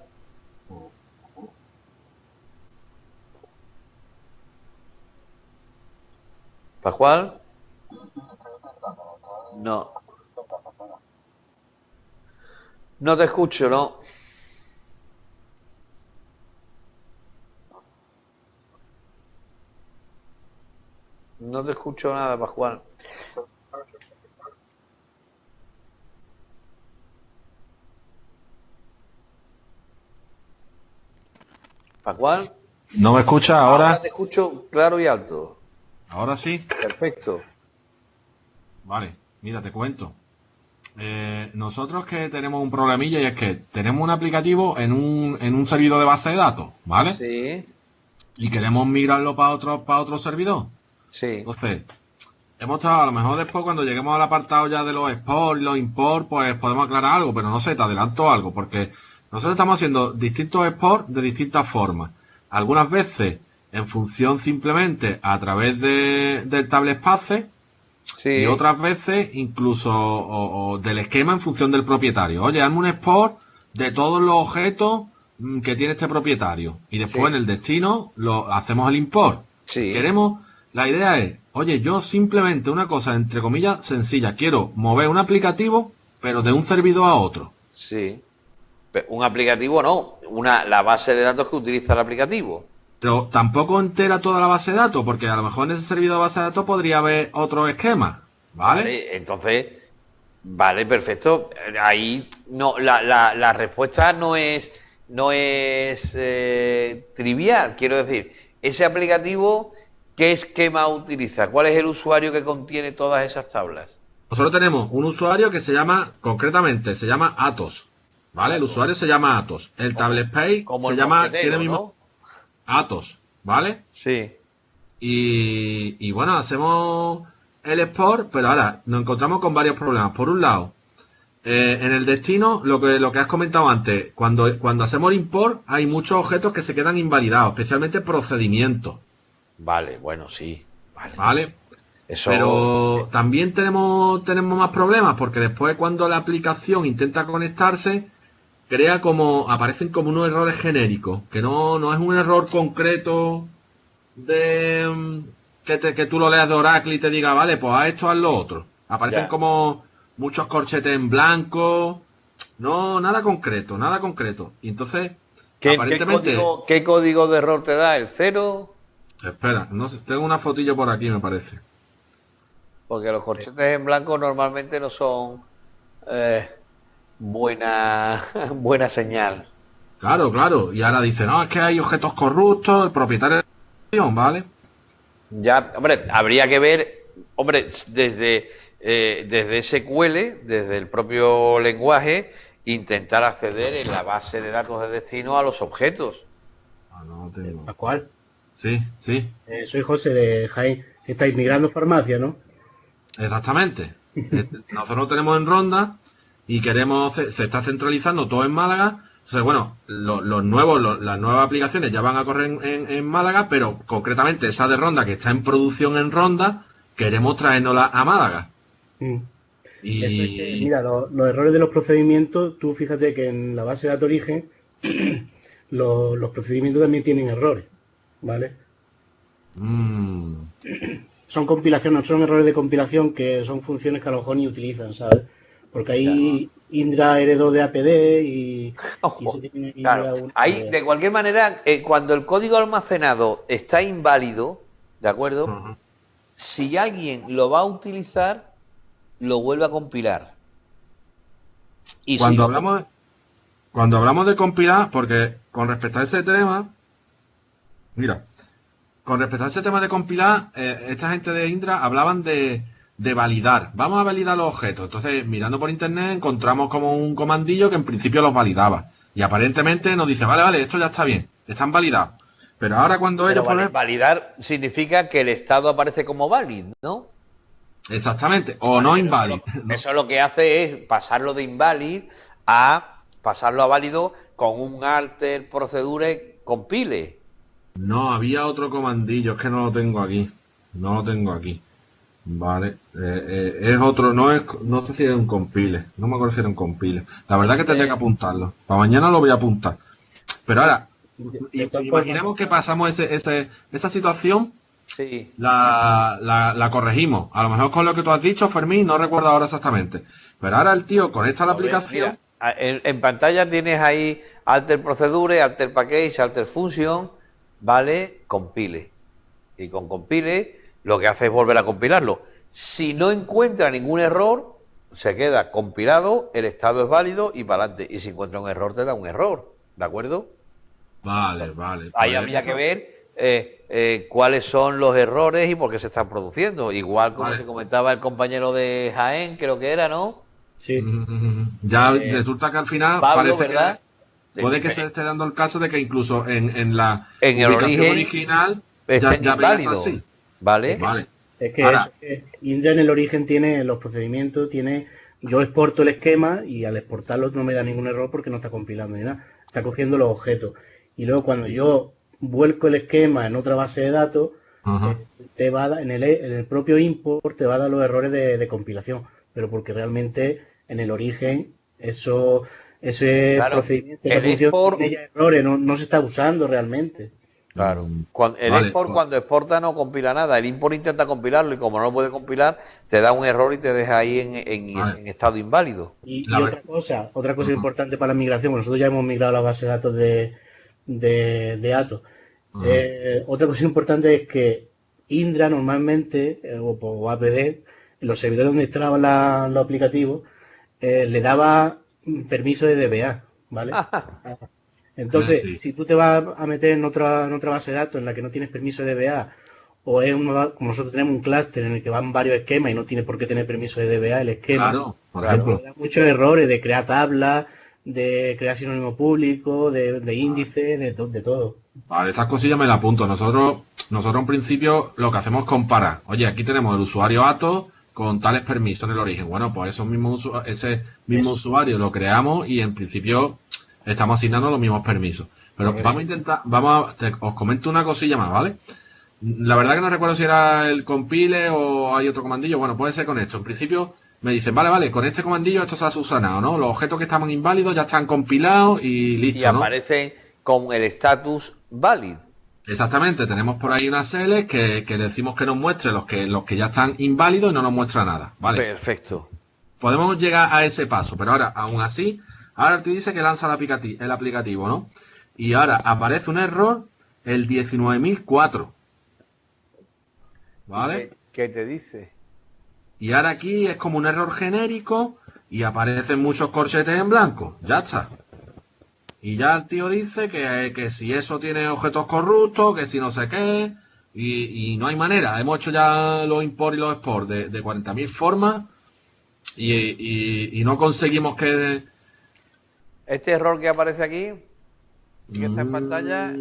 ¿Pascual? No. No te escucho, ¿no? No te escucho nada, Pascual. ¿Pascual? ¿No me escuchas ahora? Ahora te escucho claro y alto. Ahora sí. Perfecto. Vale, mira, te cuento. Nosotros que tenemos un problemilla y es que tenemos un aplicativo en un servidor de base de datos, ¿vale? Sí, Y queremos migrarlo para otro servidor. sí, Entonces, hemos estado, a lo mejor después cuando lleguemos al apartado ya de los export y los import, pues podemos aclarar algo, pero no sé, te adelanto algo, porque nosotros estamos haciendo distintos export de distintas formas. Algunas veces en función simplemente a través del tablet Space sí. y otras veces incluso o del esquema en función del propietario. Oye, hazme un export de todos los objetos que tiene este propietario y después Sí. en el destino lo hacemos el import. Sí. La idea es, oye, yo simplemente una cosa entre comillas sencilla, quiero mover un aplicativo pero de un servidor a otro. Sí. Un aplicativo no, la base de datos que utiliza el aplicativo. Pero tampoco entera toda la base de datos, porque a lo mejor en ese servidor de base de datos podría haber otro esquema, ¿vale? Entonces, vale, perfecto. Ahí no, la respuesta no es trivial. Quiero decir, ese aplicativo, ¿qué esquema utiliza? ¿Cuál es el usuario que contiene todas esas tablas? Nosotros tenemos un usuario que se llama Atos, ¿vale? El usuario se llama Atos. El Tablet Pay Como se el llama, mosquetero, tiene el mismo ¿no? Atos, ¿vale? Sí. Y bueno, hacemos el export, pero ahora nos encontramos con varios problemas. Por un lado, en el destino, lo que has comentado antes, cuando hacemos el import, hay muchos objetos que se quedan invalidados, especialmente procedimientos, Vale, bueno, sí. ¿vale? Eso. Pero también tenemos más problemas, porque después cuando la aplicación intenta conectarse, aparecen como unos errores genéricos, que no es un error concreto de que tú lo leas de Oracle y te diga, vale, pues haz esto, haz lo otro. Aparecen Ya. como muchos corchetes en blanco, no, nada concreto. Y entonces, aparentemente, ¿Qué código de error te da? ¿El 0? espera, no sé, tengo una fotillo por aquí, me parece. Porque los corchetes en blanco normalmente no son buena, buena señal. Claro, y ahora dice, no, es que hay objetos corruptos, el propietario, ¿vale? Ya, hombre, habría que ver, hombre, desde SQL, desde el propio lenguaje, intentar acceder en la base de datos de destino a los objetos. No tengo. Pascual, Sí, soy José de Jaén. Estáis migrando farmacia, ¿no? exactamente. Nosotros lo tenemos en Ronda y se está centralizando todo en Málaga. Entonces, bueno, las nuevas aplicaciones ya van a correr en Málaga, pero concretamente esa de Ronda que está en producción en Ronda, queremos traérnosla a Málaga. Mm. Y Eso es que, mira, los errores de los procedimientos, tú fíjate que en la base de datos origen los procedimientos también tienen errores, ¿vale? Son compilaciones, son errores de compilación que son funciones que a lo mejor ni utilizan, ¿sabes? Porque ahí Indra heredó de APD y Ojo, eso tiene claro. Ahí, de cualquier manera, cuando el código almacenado está inválido, ¿de acuerdo? Ujú. Si alguien lo va a utilizar, lo vuelve a compilar. Y si Cuando lo- hablamos de compilar, porque con respecto a ese tema, mira, con respecto a ese tema de compilar, esta gente de Indra hablaban de validar. Vamos a validar los objetos. Entonces, mirando por internet, encontramos como un comandillo que en principio los validaba. Y aparentemente nos dice, vale, esto ya está bien, están validados. Pero ahora cuando Pero ellos validar significa que el estado aparece como válido, ¿no? Exactamente, o no Pero inválido. eso lo que hace es pasarlo de inválido a pasarlo a válido con un alter procedure compile. No, había otro comandillo, es que no lo tengo aquí. Vale. Es otro, no sé si era un compile. No me acuerdo si era un compile. La verdad que tendría que apuntarlo. Para mañana lo voy a apuntar. Pero ahora, De todas imaginemos que pasamos esa situación, Sí. la corregimos. A lo mejor con lo que tú has dicho, Fermín, no recuerdo ahora exactamente. Pero ahora el tío conecta la A ver, aplicación. mira, en pantalla tienes ahí Alter Procedure, Alter Package, Alter Function, ¿vale? Compile. Y con compile lo que hace es volver a compilarlo. Si no encuentra ningún error, se queda compilado, el estado es válido y para adelante. Y si encuentra un error, te da un error. ¿De acuerdo? Vale, vale. Ahí Pues habría que ver cuáles son los errores y por qué se están produciendo. Igual como te vale. comentaba el compañero de Jaén, creo que era, ¿no? Sí, Ya Eh, resulta que al final Pablo, parece que ¿verdad? puede que se Dice, esté dando el caso de que incluso en la en el ubicación origen original estén ya venga eso inválidos, así. es ¿vale? que, Vale. es que Ahora, eso, Indra en el origen tiene los procedimientos, tiene, yo exporto el esquema y al exportarlo no me da ningún error porque no está compilando ni nada, está cogiendo los objetos. Y luego cuando yo vuelco el esquema en otra base de datos, ajá. te va a dar, en el propio import te va a dar los errores de compilación, pero porque realmente en el origen ese Claro, procedimiento, esa el función export, tiene ya errores, no se está usando realmente. claro, Mm, el vale, export pues, cuando exporta no compila nada, el import intenta compilarlo y como no lo puede compilar, te da un error y te deja ahí vale. en estado inválido. Y La ver- otra cosa Ajá, importante para la migración, bueno, nosotros ya hemos migrado la base de datos de Atos. ajá. Otra cosa importante es que Indra normalmente, o APD, en los servidores donde instalaban los aplicativos, le daba permiso de DBA, ¿vale? Entonces, Sí. si tú te vas a meter en otra base de datos en la que no tienes permiso de DBA, o es como nosotros tenemos un clúster en el que van varios esquemas y no tiene por qué tener permiso de DBA el esquema, Claro, por te Claro. ejemplo. puede dar muchos errores de crear tablas, de crear sinónimo público, de índice, de todo. Vale, esas cosillas me las apunto. Nosotros en principio lo que hacemos es comparar. Oye, aquí tenemos el usuario Atos con tales permisos en el origen. Bueno, pues ese mismo Eso. usuario lo creamos y en principio estamos asignando los mismos permisos. Pero vamos a intentar, os comento una cosilla más, ¿vale? La verdad que no recuerdo si era el compile o hay otro comandillo. Bueno, puede ser con esto. En principio me dicen, vale, con este comandillo esto se ha subsanado, ¿no? Los objetos que estaban inválidos ya están compilados y Y listo, ¿no? aparecen con el status valid. Exactamente, tenemos por ahí unas L que decimos que nos muestre los que ya están inválidos y no nos muestra nada, ¿vale? Perfecto. Podemos llegar a ese paso, pero ahora, aún así, ahora te dice que lanza el aplicativo, ¿no? Y ahora aparece un error, el 19004, ¿Y ¿vale? qué te dice? Y ahora aquí es como un error genérico y aparecen muchos corchetes en blanco, ya está. Y ya el tío dice que si eso tiene objetos corruptos, que si no sé qué, y no hay manera. Hemos hecho ya los import y los export de 40.000 formas y no conseguimos que... Este error que aparece aquí, que está en pantalla,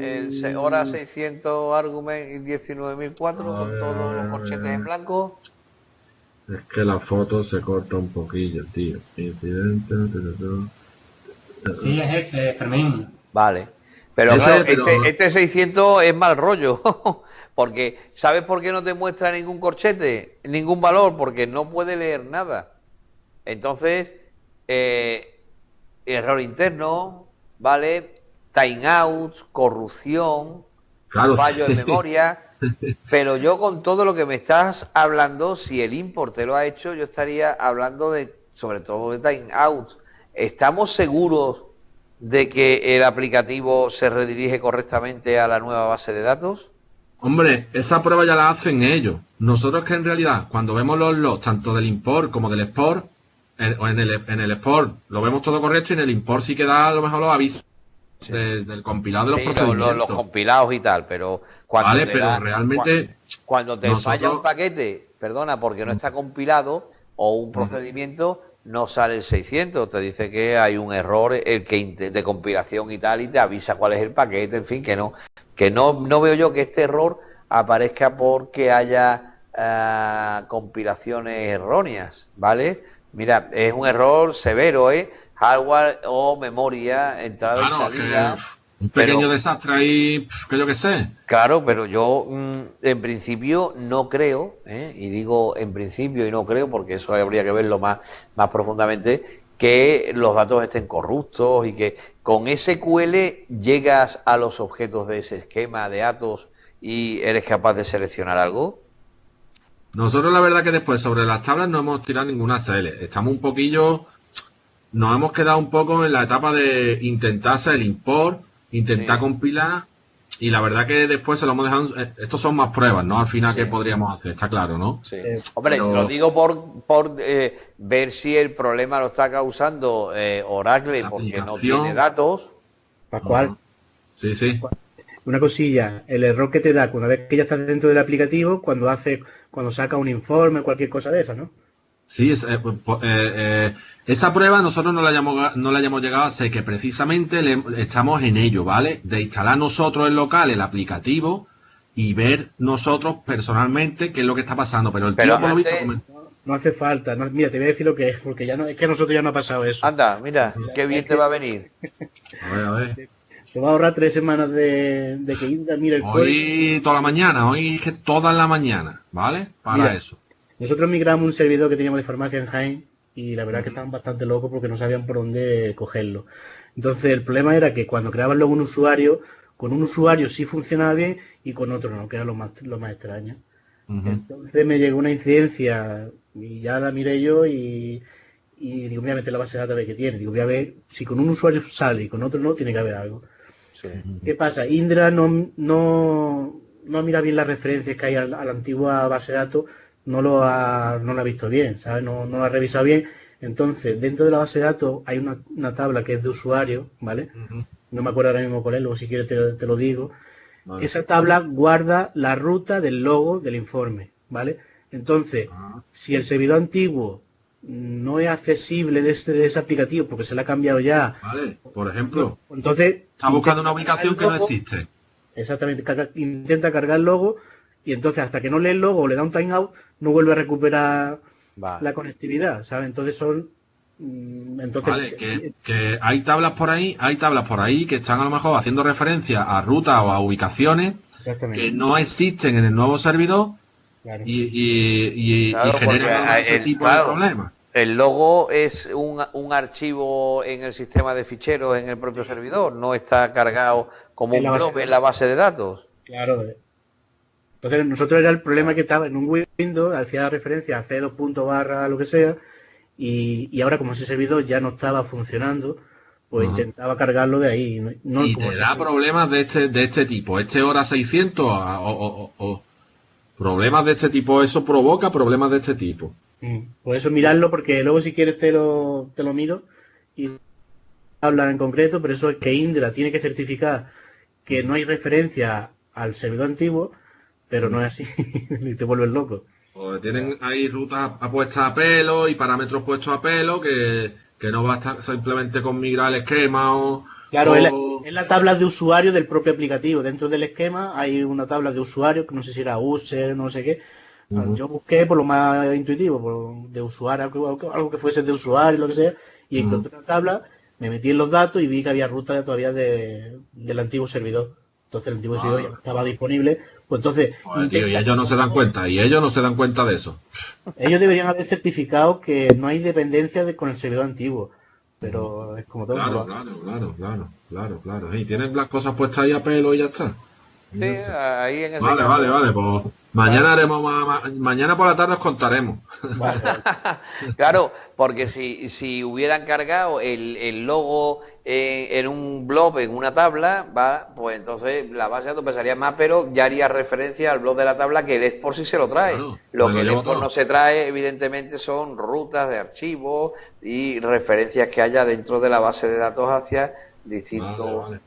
hora 600 argument y 19.004 con todos los corchetes en blanco. Es que la foto se corta un poquillo, tío. Incidente... Sí, es ese, Fermín. Vale. Pero Ese, claro, pero- este 600 es mal rollo. Porque, ¿sabes por qué no te muestra ningún corchete? Ningún valor, porque no puede leer nada. Entonces, error interno, ¿vale? Timeouts, corrupción, Claro. fallo en memoria. Pero yo con todo lo que me estás hablando, si el import te lo ha hecho, yo estaría hablando sobre todo de timeouts. ¿Estamos seguros de que el aplicativo se redirige correctamente a la nueva base de datos? Hombre, esa prueba ya la hacen ellos. Nosotros que en realidad, cuando vemos los logs, tanto del import como del export, en el export lo vemos todo correcto y en el import sí que da a lo mejor los avisos del compilado de los Sí, procedimientos. los compilados y tal, pero cuando Vale, te pero da, realmente cuando te nosotros- falla un paquete, perdona, porque no está compilado o un procedimiento, no sale el 600, te dice que hay un error de compilación y tal y te avisa cuál es el paquete, en fin, que no veo yo que este error aparezca porque haya compilaciones erróneas, ¿vale? Mira, es un error severo, ¿eh? Hardware o memoria, entrada y claro, salida. Un pequeño Pero, desastre ahí, que yo qué sé. claro, pero yo en principio no creo, y digo en principio y no creo porque eso habría que verlo más profundamente, que los datos estén corruptos y que con SQL llegas a los objetos de ese esquema de datos y eres capaz de seleccionar algo. Nosotros la verdad que después sobre las tablas no hemos tirado ninguna CL. Estamos un poquillo, nos hemos quedado un poco en la etapa de intentar hacer el import, intentar Sí, compilar y la verdad que después se lo hemos dejado, estos son más pruebas, ¿no? Al final que sí. podríamos hacer, está claro, ¿no? Sí. Eh, Hombre, te lo Pero digo por ver si el problema lo está causando Oracle la porque no tiene aplicación, datos. Pascual, ajá, sí, sí. una cosilla, el error que te da una vez que ya estás dentro del aplicativo, cuando saca un informe, cualquier cosa de esa, ¿no? Sí, esa prueba nosotros no la hayamos llegado a hacer, que precisamente estamos en ello, ¿vale? De instalar nosotros en local el aplicativo y ver nosotros personalmente qué es lo que está pasando. Pero el Pero tío, por lo visto, antes, No hace falta. Mira, te voy a decir lo que es, porque ya no, es que a nosotros ya no ha pasado eso. anda, mira, qué Es bien te que va a venir. a ver. te va a ahorrar 3 semanas de que Indra mire el código. Hoy toda la mañana, hoy es que toda la mañana, ¿vale? Para Mira, eso. nosotros migramos un servidor que teníamos de farmacia en Jaén y la verdad que estaban bastante locos porque no sabían por dónde cogerlo. Entonces el problema era que cuando creaban luego un usuario, con un usuario sí funcionaba bien y con otro no, que era lo más extraño. Ujú. Entonces me llegó una incidencia y ya la miré yo y digo, voy a meter la base de datos a ver qué tiene. Digo, voy a ver si con un usuario sale y con otro no, tiene que haber algo. Sí. ¿Qué pasa? Indra no mira bien las referencias que hay a la antigua base de datos, no lo ha visto bien, ¿sabes? No lo ha revisado bien. Entonces, dentro de la base de datos hay una tabla que es de usuario, ¿vale? Ujú. No me acuerdo ahora mismo cuál es, luego si quieres te lo digo. Vale. Esa tabla guarda la ruta del logo del informe, ¿vale? Entonces, Ah, si el servidor antiguo no es accesible de ese aplicativo porque se le ha cambiado ya, vale. Por ejemplo, entonces está buscando una ubicación que no logo, existe. exactamente, intenta cargar el logo y entonces hasta que no lee el logo o le da un timeout, no vuelve a recuperar Va. la conectividad, ¿sabes? Entonces Vale, que hay tablas por ahí que están a lo mejor haciendo referencia a rutas o a ubicaciones que exactamente, no existen en el nuevo servidor claro. y Claro, porque generan a lo mejor ese tipo de claro, problemas. el logo es un archivo en el sistema de ficheros en el propio servidor, no está cargado como En la un base blob de en la datos, base de datos. claro. Entonces nosotros era el problema que estaba en un Windows, hacía referencia a C2 punto barra lo que sea, y ahora como ese servidor ya no estaba funcionando, pues Ajá. intentaba cargarlo de ahí. No Y como te ese da problemas de este tipo. Este hora 600 o problemas de este tipo. Eso provoca problemas de este tipo. Por eso mirarlo, porque luego si quieres te lo miro y habla en concreto, pero eso es que Indra tiene que certificar que no hay referencia al servidor antiguo, pero no es así, y te vuelves loco. Pues tienen ahí rutas puestas a pelo y parámetros puestos a pelo que no basta simplemente con migrar el esquema Claro, o... es la tabla de usuario del propio aplicativo. Dentro del esquema hay una tabla de usuario, que no sé si era user, no sé qué. Ujú, Yo busqué por lo más intuitivo, de usuario, algo que fuese de usuario, lo que sea, y ujú. encontré una tabla, me metí en los datos y vi que había ruta todavía del antiguo servidor. Entonces el antiguo servidor ya no Ah, estaba disponible. Pues entonces joder, tío, y ellos no se dan cuenta, de eso. ellos deberían haber certificado que no hay dependencia con el servidor antiguo. Ujú. Pero es como todo, no lo Claro, hacen. claro, claro, claro, claro, claro. Y tienen las cosas puestas ahí a pelo y ya está. Y Sí, ya está. ahí en ese Vale, vale, caso, vale. Pues claro, mañana sí. haremos mañana por la tarde os contaremos. Vale, vale. Claro, porque si hubieran cargado el logo en un blob, en una tabla, ¿va? Pues entonces la base de datos pesaría más, pero ya haría referencia al blob de la tabla que el export sí se lo trae. Claro, Lo me que lo el llevo export no todo. se trae, evidentemente, son rutas de archivos y referencias que haya dentro de la base de datos hacia Vale, distintos vale.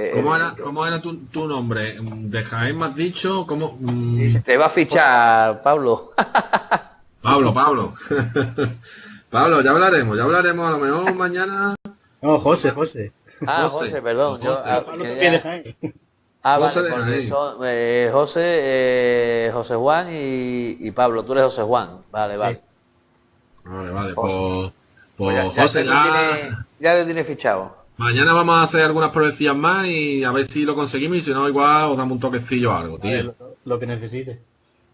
¿Cómo era, elementos. cómo era tu nombre? ¿De Jaén me has dicho? ¿Cómo? Y se te va a fichar, Pablo. Pablo, Pablo. Pablo, ya hablaremos a lo mejor mañana. No, José. Ah, José, José, perdón. Yo José, Pablo también de quería... Jaén. Vale, José de porque Jaén. son José Juan y Pablo. Tú eres José Juan. Vale, Sí. vale. Vale, vale, José. pues, Pues pues José ya te tiene fichado. Mañana vamos a hacer algunas pruebecillas más y a ver si lo conseguimos y si no, igual os damos un toquecillo o algo, Vale, tío. lo que necesites.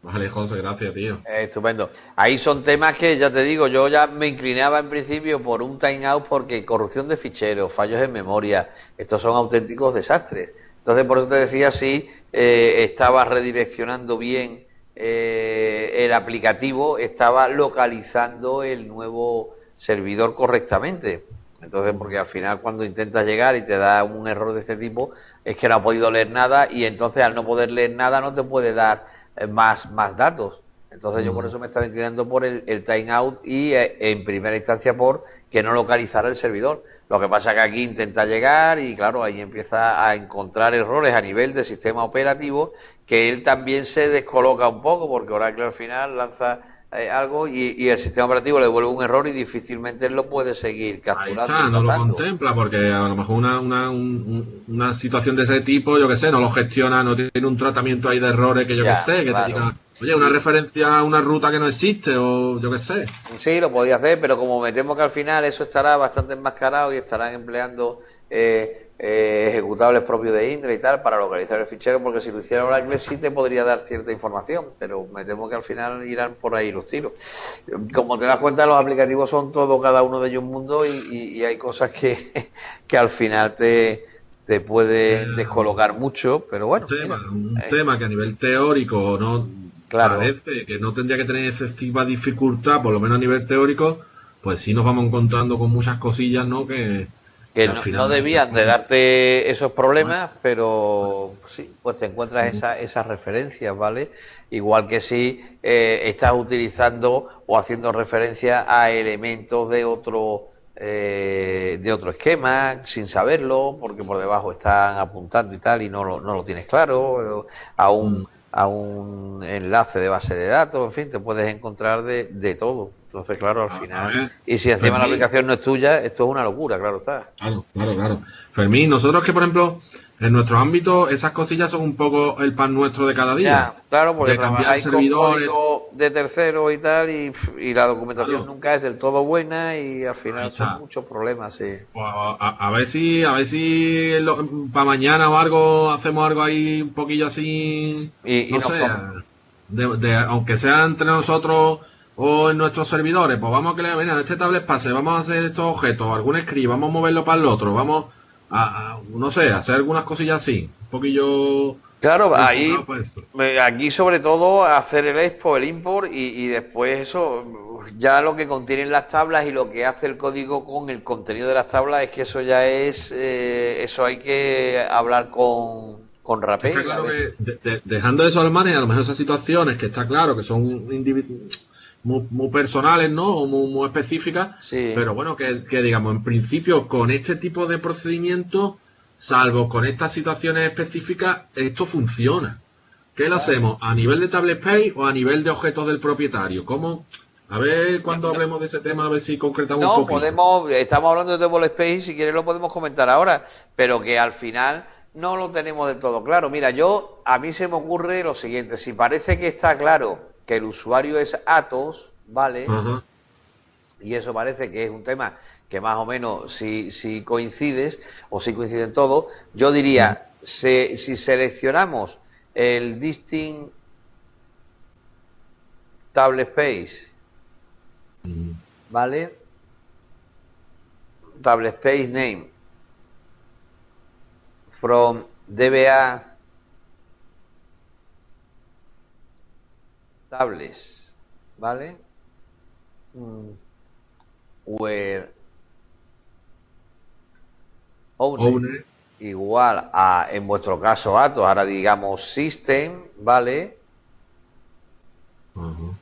Vale, José, gracias, tío. Estupendo. Ahí son temas que, ya te digo, yo ya me inclinaba en principio por un timeout porque corrupción de ficheros, fallos en memoria, estos son auténticos desastres. Entonces, por eso te decía si estaba redireccionando bien el aplicativo, estaba localizando el nuevo servidor correctamente. Entonces, porque al final cuando intentas llegar y te da un error de este tipo, es que no ha podido leer nada y entonces al no poder leer nada no te puede dar más datos. Entonces yo por eso me estaba inclinando por el timeout y en primera instancia por que no localizara el servidor. Lo que pasa es que aquí intenta llegar y claro, ahí empieza a encontrar errores a nivel de sistema operativo que él también se descoloca un poco porque Oracle al final lanza algo y el sistema operativo le devuelve un error y difícilmente él lo puede seguir Ahí capturando está, y no lo tratando. contempla porque a lo mejor una situación de ese tipo, yo que sé, no lo gestiona, no tiene un tratamiento ahí de errores que yo que Ya, sé, que te claro. diga, oye, una referencia a una ruta que no existe o yo que sé. Sí, lo podía hacer, pero como me temo que al final eso estará bastante enmascarado y estarán empleando ejecutables propios de Indra y tal para localizar el fichero, porque si lo hiciera Oracle sí te podría dar cierta información, pero me temo que al final irán por ahí los tiros. Como te das cuenta, los aplicativos son todo, cada uno de ellos un mundo y hay cosas que al final te pueden descolocar mucho, pero bueno, mira, Un tema que a nivel teórico no claro. parece que no tendría que tener excesiva dificultad, por lo menos a nivel teórico, pues sí nos vamos encontrando con muchas cosillas, ¿no? Que Que al no, final no debían de darte esos problemas, pero sí, pues te encuentras esas referencias, ¿vale? Igual que si estás utilizando o haciendo referencia a elementos de otro esquema sin saberlo, porque por debajo están apuntando y tal y no lo tienes claro, a un enlace de base de datos, en fin, te puedes encontrar de todo. Entonces, claro, al a final, ver, y si encima la Fermín, aplicación no es tuya, esto es una locura, claro está. claro. Fermín, nosotros que, por ejemplo, en nuestro ámbito, esas cosillas son un poco el pan nuestro de cada día. Ya, claro, porque De cambiar trabajáis con servidores. código de tercero y tal, y la documentación Claro, nunca es del todo buena y al ahí final son está. muchos problemas, sí. Pues a ver si para mañana o algo hacemos algo ahí un poquillo así, Y no nos, sé, aunque sea entre nosotros o en nuestros servidores, pues vamos a que le mira, este tablet pase, vamos a hacer estos objetos, algún script, vamos a moverlo para el otro, vamos no sé, hacer algunas cosillas así, un poquillo claro, ahí, enfocado para esto. aquí sobre todo hacer el expo, el import y después eso, ya lo que contienen las tablas y lo que hace el código con el contenido de las tablas es que eso ya es, eso hay que hablar con Está Rapel, a claro ver que si- dejando eso al margen, a lo mejor esas situaciones que está claro que son muy personales, ¿no? O muy específicas, Sí. pero bueno, que digamos, en principio, con este tipo de procedimientos, salvo con estas situaciones específicas, esto funciona. ¿Qué lo hacemos? ¿A nivel de tablet pay o a nivel de objetos del propietario? ¿Cómo? A ver, cuando hablemos de ese tema, a ver si concretamos un No, poquito. podemos, estamos hablando de Table Space, si quieres lo podemos comentar ahora, pero que al final no lo tenemos del todo claro. Mira, a mí se me ocurre lo siguiente, si parece que está claro que el usuario es Atos, ¿vale? Ajá. Y eso parece que es un tema que más o menos si coincides o si coinciden todos, yo diría, si seleccionamos el Distinct Table Space, ¿vale? Table Space Name from DBA tables, ¿vale? Where owner Owner. igual a, en vuestro caso, Atos, ahora digamos system, ¿vale? Ajá.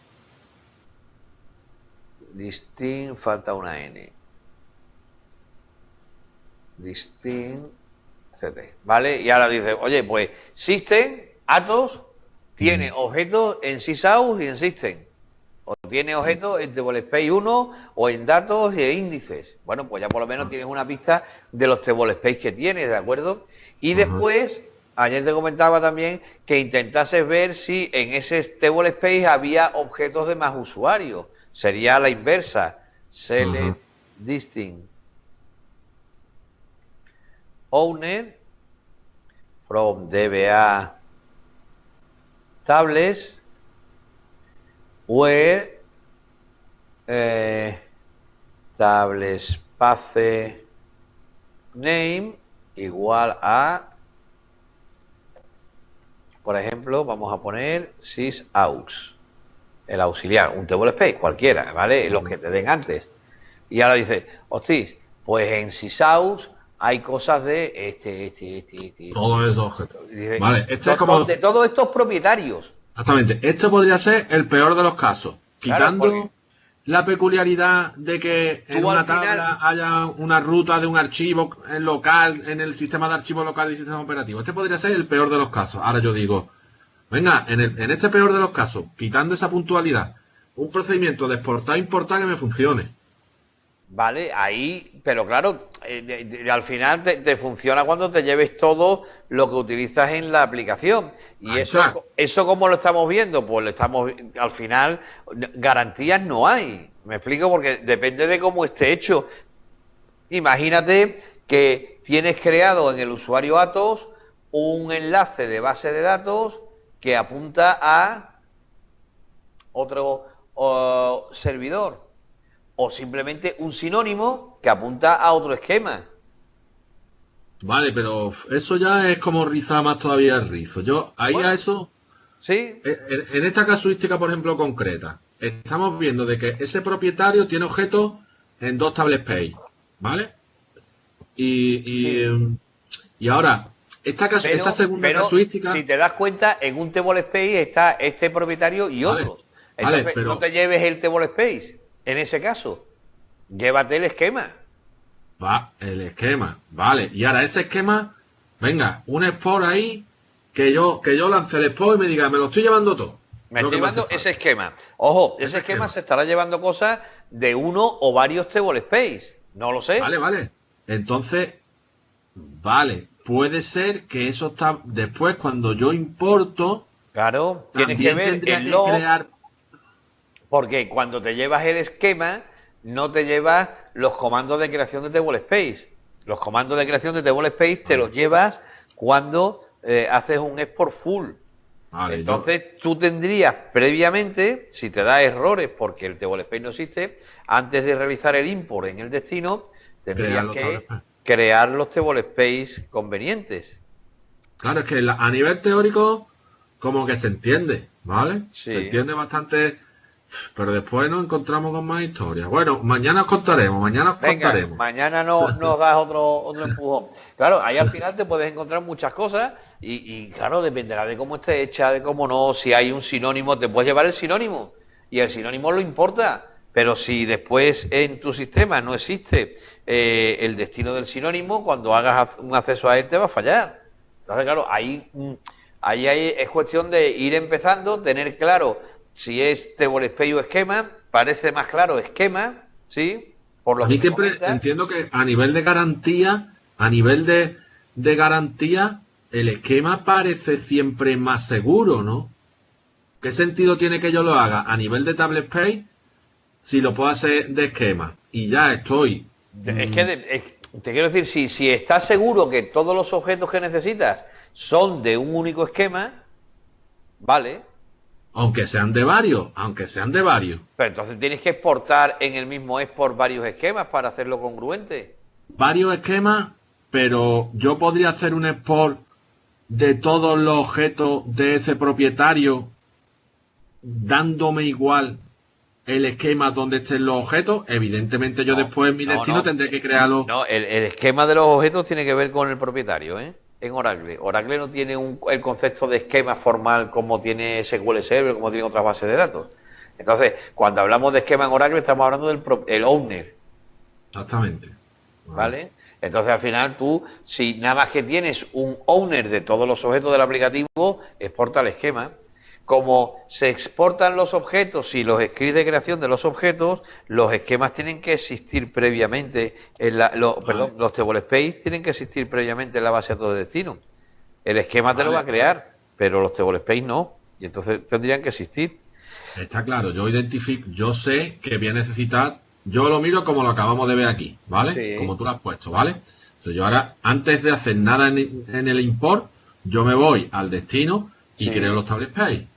Distinct, falta una N. Distinct, etc. ¿Vale? Y ahora dice, oye, pues system, Atos, tiene objetos en sysaus y en system. O tiene objetos en Table Space 1 o en datos y en índices. Bueno, pues ya por lo menos tienes una pista de los Table Space que tienes, ¿de acuerdo? Y Ajá. después, ayer te comentaba también que intentases ver si en ese Table Space había objetos de más usuarios. Sería la inversa. Select Ajá. distinct owner from DBA tables where tables path name igual a, por ejemplo, vamos a poner sysaux, el auxiliar, un table space, cualquiera, ¿vale? Los que te den antes. Y ahora dice, hostia, pues en sysaux hay cosas de este. Todos esos objetos. Dice, Vale, este es como... de todos estos propietarios. Exactamente. Este podría ser el peor de los casos. Quitando Claro, la peculiaridad de que en tú al una tabla final- haya una ruta de un archivo local, en el sistema de archivo local y sistema operativo. Este podría ser el peor de los casos. Ahora yo digo, venga, en este peor de los casos, quitando esa puntualidad, un procedimiento de exportar e importar que me funcione. Vale, ahí, pero claro, al final te funciona cuando te lleves todo lo que utilizas en la aplicación. Y Exacto. eso ¿cómo lo estamos viendo? Pues al final, garantías no hay. Me explico, porque depende de cómo esté hecho. Imagínate que tienes creado en el usuario Atos un enlace de base de datos que apunta a otro servidor. O simplemente un sinónimo que apunta a otro esquema. Vale, pero eso ya es como rizar más todavía el rizo. Yo, ahí Bueno. a eso, ¿Sí? en esta casuística, por ejemplo, concreta, estamos viendo de que ese propietario tiene objetos en dos tablespace, ¿vale? Sí. Y ahora, esta segunda casuística... si te das cuenta, en un table space está este propietario y Vale, otros. vale, Entonces, pero- no te lleves el table space. En ese caso, llévate el esquema. Va, el esquema, vale. Y ahora ese esquema, venga, un export ahí, que yo lance el export y me diga, me lo estoy llevando todo. Me Lo estoy que llevando hace ese falta. esquema. Ojo, ese Ese esquema esquema. se estará llevando cosas de uno o varios table space. No lo sé. Vale, vale. Entonces, vale, puede ser que eso está después cuando yo importo, Claro, tienes que también ver tendría el que log. crear. Porque cuando te llevas el esquema, no te llevas los comandos de creación de table space. Los comandos de creación de table space te los llevas cuando haces un export full. Vale, Entonces tú tendrías previamente, si te da errores porque el table space no existe, antes de realizar el import en el destino, tendrías Crear los que tablespace. crear los table space convenientes. Claro, es que a nivel teórico, como que se entiende, ¿vale? Sí. Se entiende bastante, pero después nos encontramos con más historias. Bueno, mañana os contaremos, Venga, mañana nos das otro empujón. Claro, ahí al final te puedes encontrar muchas cosas y claro, dependerá de cómo esté hecha, de cómo no, si hay un sinónimo, te puedes llevar el sinónimo y el sinónimo lo importa, pero si después en tu sistema no existe el destino del sinónimo, cuando hagas un acceso a él te va a fallar. Entonces, claro, ahí es cuestión de ir empezando, tener claro si es table space o esquema, parece más claro esquema, ¿sí? Por lo A mí que siempre comentas. entiendo que a nivel de garantía, de garantía, el esquema parece siempre más seguro, ¿no? ¿Qué sentido tiene que yo lo haga a nivel de tablespace si lo puedo hacer de esquema? Y ya estoy. Es que te quiero decir, si estás seguro que todos los objetos que necesitas son de un único esquema, vale, Aunque sean de varios. pero entonces tienes que exportar en el mismo export varios esquemas para hacerlo congruente. Varios esquemas, pero yo podría hacer un export de todos los objetos de ese propietario dándome igual el esquema donde estén los objetos. Evidentemente yo después en mi destino tendré que crearlo. No, el esquema de los objetos tiene que ver con el propietario, ¿eh? En Oracle. Oracle no tiene el concepto de esquema formal como tiene SQL Server, como tiene otras bases de datos. Entonces, cuando hablamos de esquema en Oracle, estamos hablando del owner, Exactamente. ¿vale? Entonces, al final, tú, si nada más que tienes un owner de todos los objetos del aplicativo, exporta el esquema. Como se exportan los objetos y los scripts de creación de los objetos, los esquemas tienen que existir previamente, los table space tienen que existir previamente en la base de datos de destino. El esquema te lo va a crear, pero los table space no, y entonces tendrían que existir. Está claro, yo sé que voy a necesitar, yo lo miro como lo acabamos de ver aquí, ¿vale? Sí. Como tú lo has puesto, ¿vale? O sea, yo ahora, antes de hacer nada en el import, yo me voy al destino y Sí. creo los tablespace.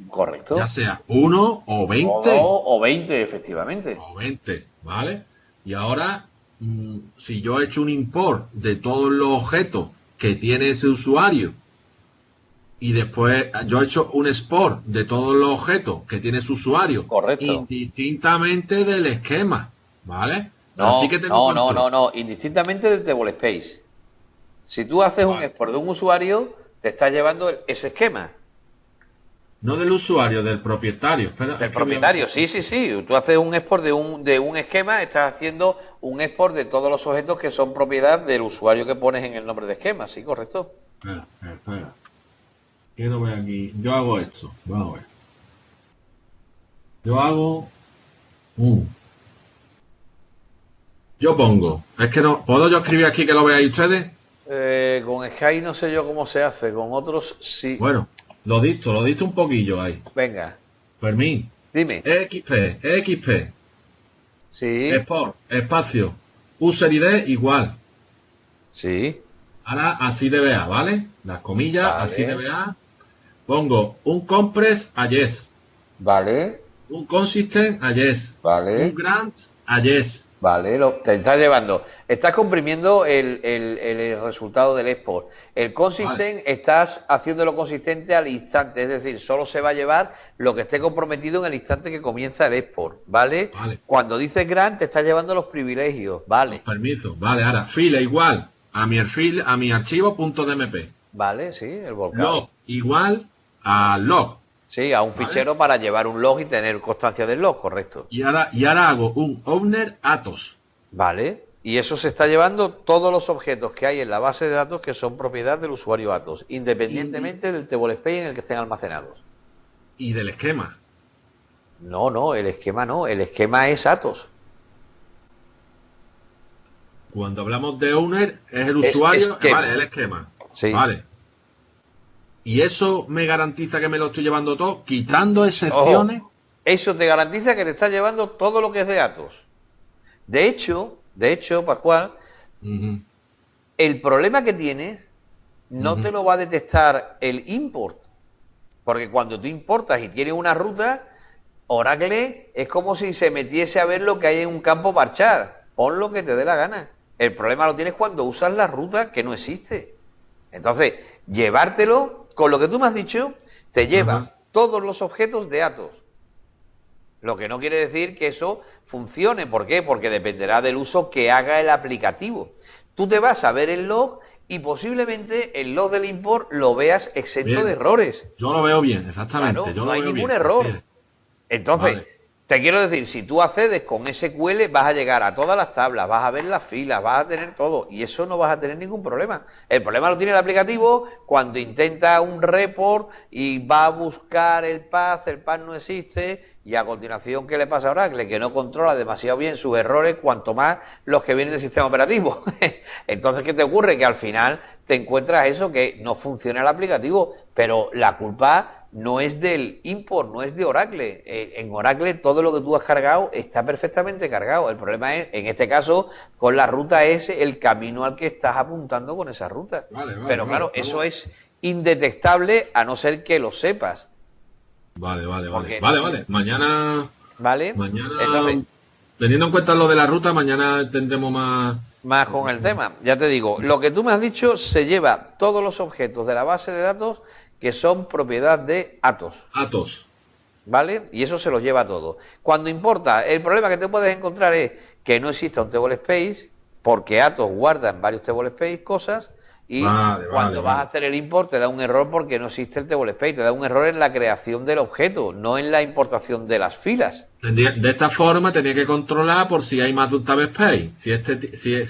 Correcto. Ya sea 1 o 20. O 20, efectivamente. O 20, ¿vale? Y ahora, si yo he hecho un import de todos los objetos que tiene ese usuario y después yo he hecho un export de todos los objetos que tiene su usuario, Correcto. indistintamente del esquema, ¿vale? No, Así que tengo control. no, indistintamente del table space. Si tú haces un Vale. export de un usuario, te estás llevando ese esquema. No del usuario, del propietario. Espera, Del es que voy a- propietario, sí, sí, sí. Tú haces un export de un esquema, estás haciendo un export de todos los objetos que son propiedad del usuario que pones en el nombre de esquema, sí, correcto. Espera. ¿Qué no ve aquí? Yo hago esto. Vamos a ver. Yo hago... Yo pongo... Es que no... ¿Puedo yo escribir aquí que lo veáis ustedes? Con Sky no sé yo cómo se hace, con otros sí. Bueno, lo dicto un poquillo ahí. Venga, Fermín. dime. EXP. Sí, Export. Espacio. User ID igual. sí, Ahora así de BA, ¿vale? Las comillas, Vale. así de BA. Pongo un compress a yes. vale, Un consistent a yes. vale. Un grant a yes. Vale, te estás llevando. Estás comprimiendo el resultado del export. El consistent estás haciéndolo consistente al instante, es decir, solo se va a llevar lo que esté comprometido en el instante que comienza el export, ¿vale? Vale. Cuando dices grant, te estás llevando los privilegios, ¿vale? Permiso. Vale, ahora file igual a mi archivo .dmp. Vale, sí, el volcán. Log igual a log. Sí, a un Vale. fichero para llevar un log y tener constancia del log, correcto. Y ahora hago un owner Atos. Vale. Y eso se está llevando todos los objetos que hay en la base de datos que son propiedad del usuario Atos, independientemente del tablespace en el que estén almacenados. Y del esquema. No, el esquema no, el esquema es Atos. Cuando hablamos de owner, es el usuario, esquema. vale, el esquema. Sí. Vale. Y eso me garantiza que me lo estoy llevando todo, quitando excepciones. Ojo, eso te garantiza que te está llevando todo lo que es de Atos. De hecho, Pascual, Ujú. el problema que tienes no te lo va a detectar el import. Porque cuando tú importas y tienes una ruta, Oracle es como si se metiese a ver lo que hay en un campo parchar. Pon lo que te dé la gana. El problema lo tienes cuando usas la ruta que no existe. Entonces, llevártelo, con lo que tú me has dicho, te llevas todos los objetos de Atos. Lo que no quiere decir que eso funcione. ¿Por qué? Porque dependerá del uso que haga el aplicativo. Tú te vas a ver el log y posiblemente el log del import lo veas exento Bien. de errores. Yo lo veo bien, exactamente. Claro, yo no lo hay veo ningún bien. error. Sí. Entonces, Vale. te quiero decir, si tú accedes con SQL, vas a llegar a todas las tablas, vas a ver las filas, vas a tener todo, y eso no vas a tener ningún problema. El problema lo tiene el aplicativo cuando intenta un report y va a buscar el path no existe, y a continuación, ¿qué le pasa a Oracle? Que no controla demasiado bien sus errores, cuanto más los que vienen del sistema operativo. Entonces, ¿qué te ocurre? Que al final te encuentras eso, que no funciona el aplicativo, pero la culpa no es del import, no es de Oracle. En Oracle todo lo que tú has cargado está perfectamente cargado. El problema es, en este caso, con la ruta es el camino al que estás apuntando con esa ruta. Vale, Pero vale, claro, vale. eso es indetectable a no ser que lo sepas. Vale. Porque- Vale. Mañana, ¿Vale? Entonces, teniendo en cuenta lo de la ruta, mañana tendremos más con el tema. Ya te digo, lo que tú me has dicho se lleva todos los objetos de la base de datos que son propiedad de Atos. Atos. ¿Vale? Y eso se los lleva todo. Cuando importa, el problema que te puedes encontrar es que no exista un table space, porque Atos guarda en varios table space cosas, y cuando vas a hacer el import te da un error porque no existe el table space, te da un error en la creación del objeto, no en la importación de las filas. De esta forma tenía que controlar por si hay más de un tablespace.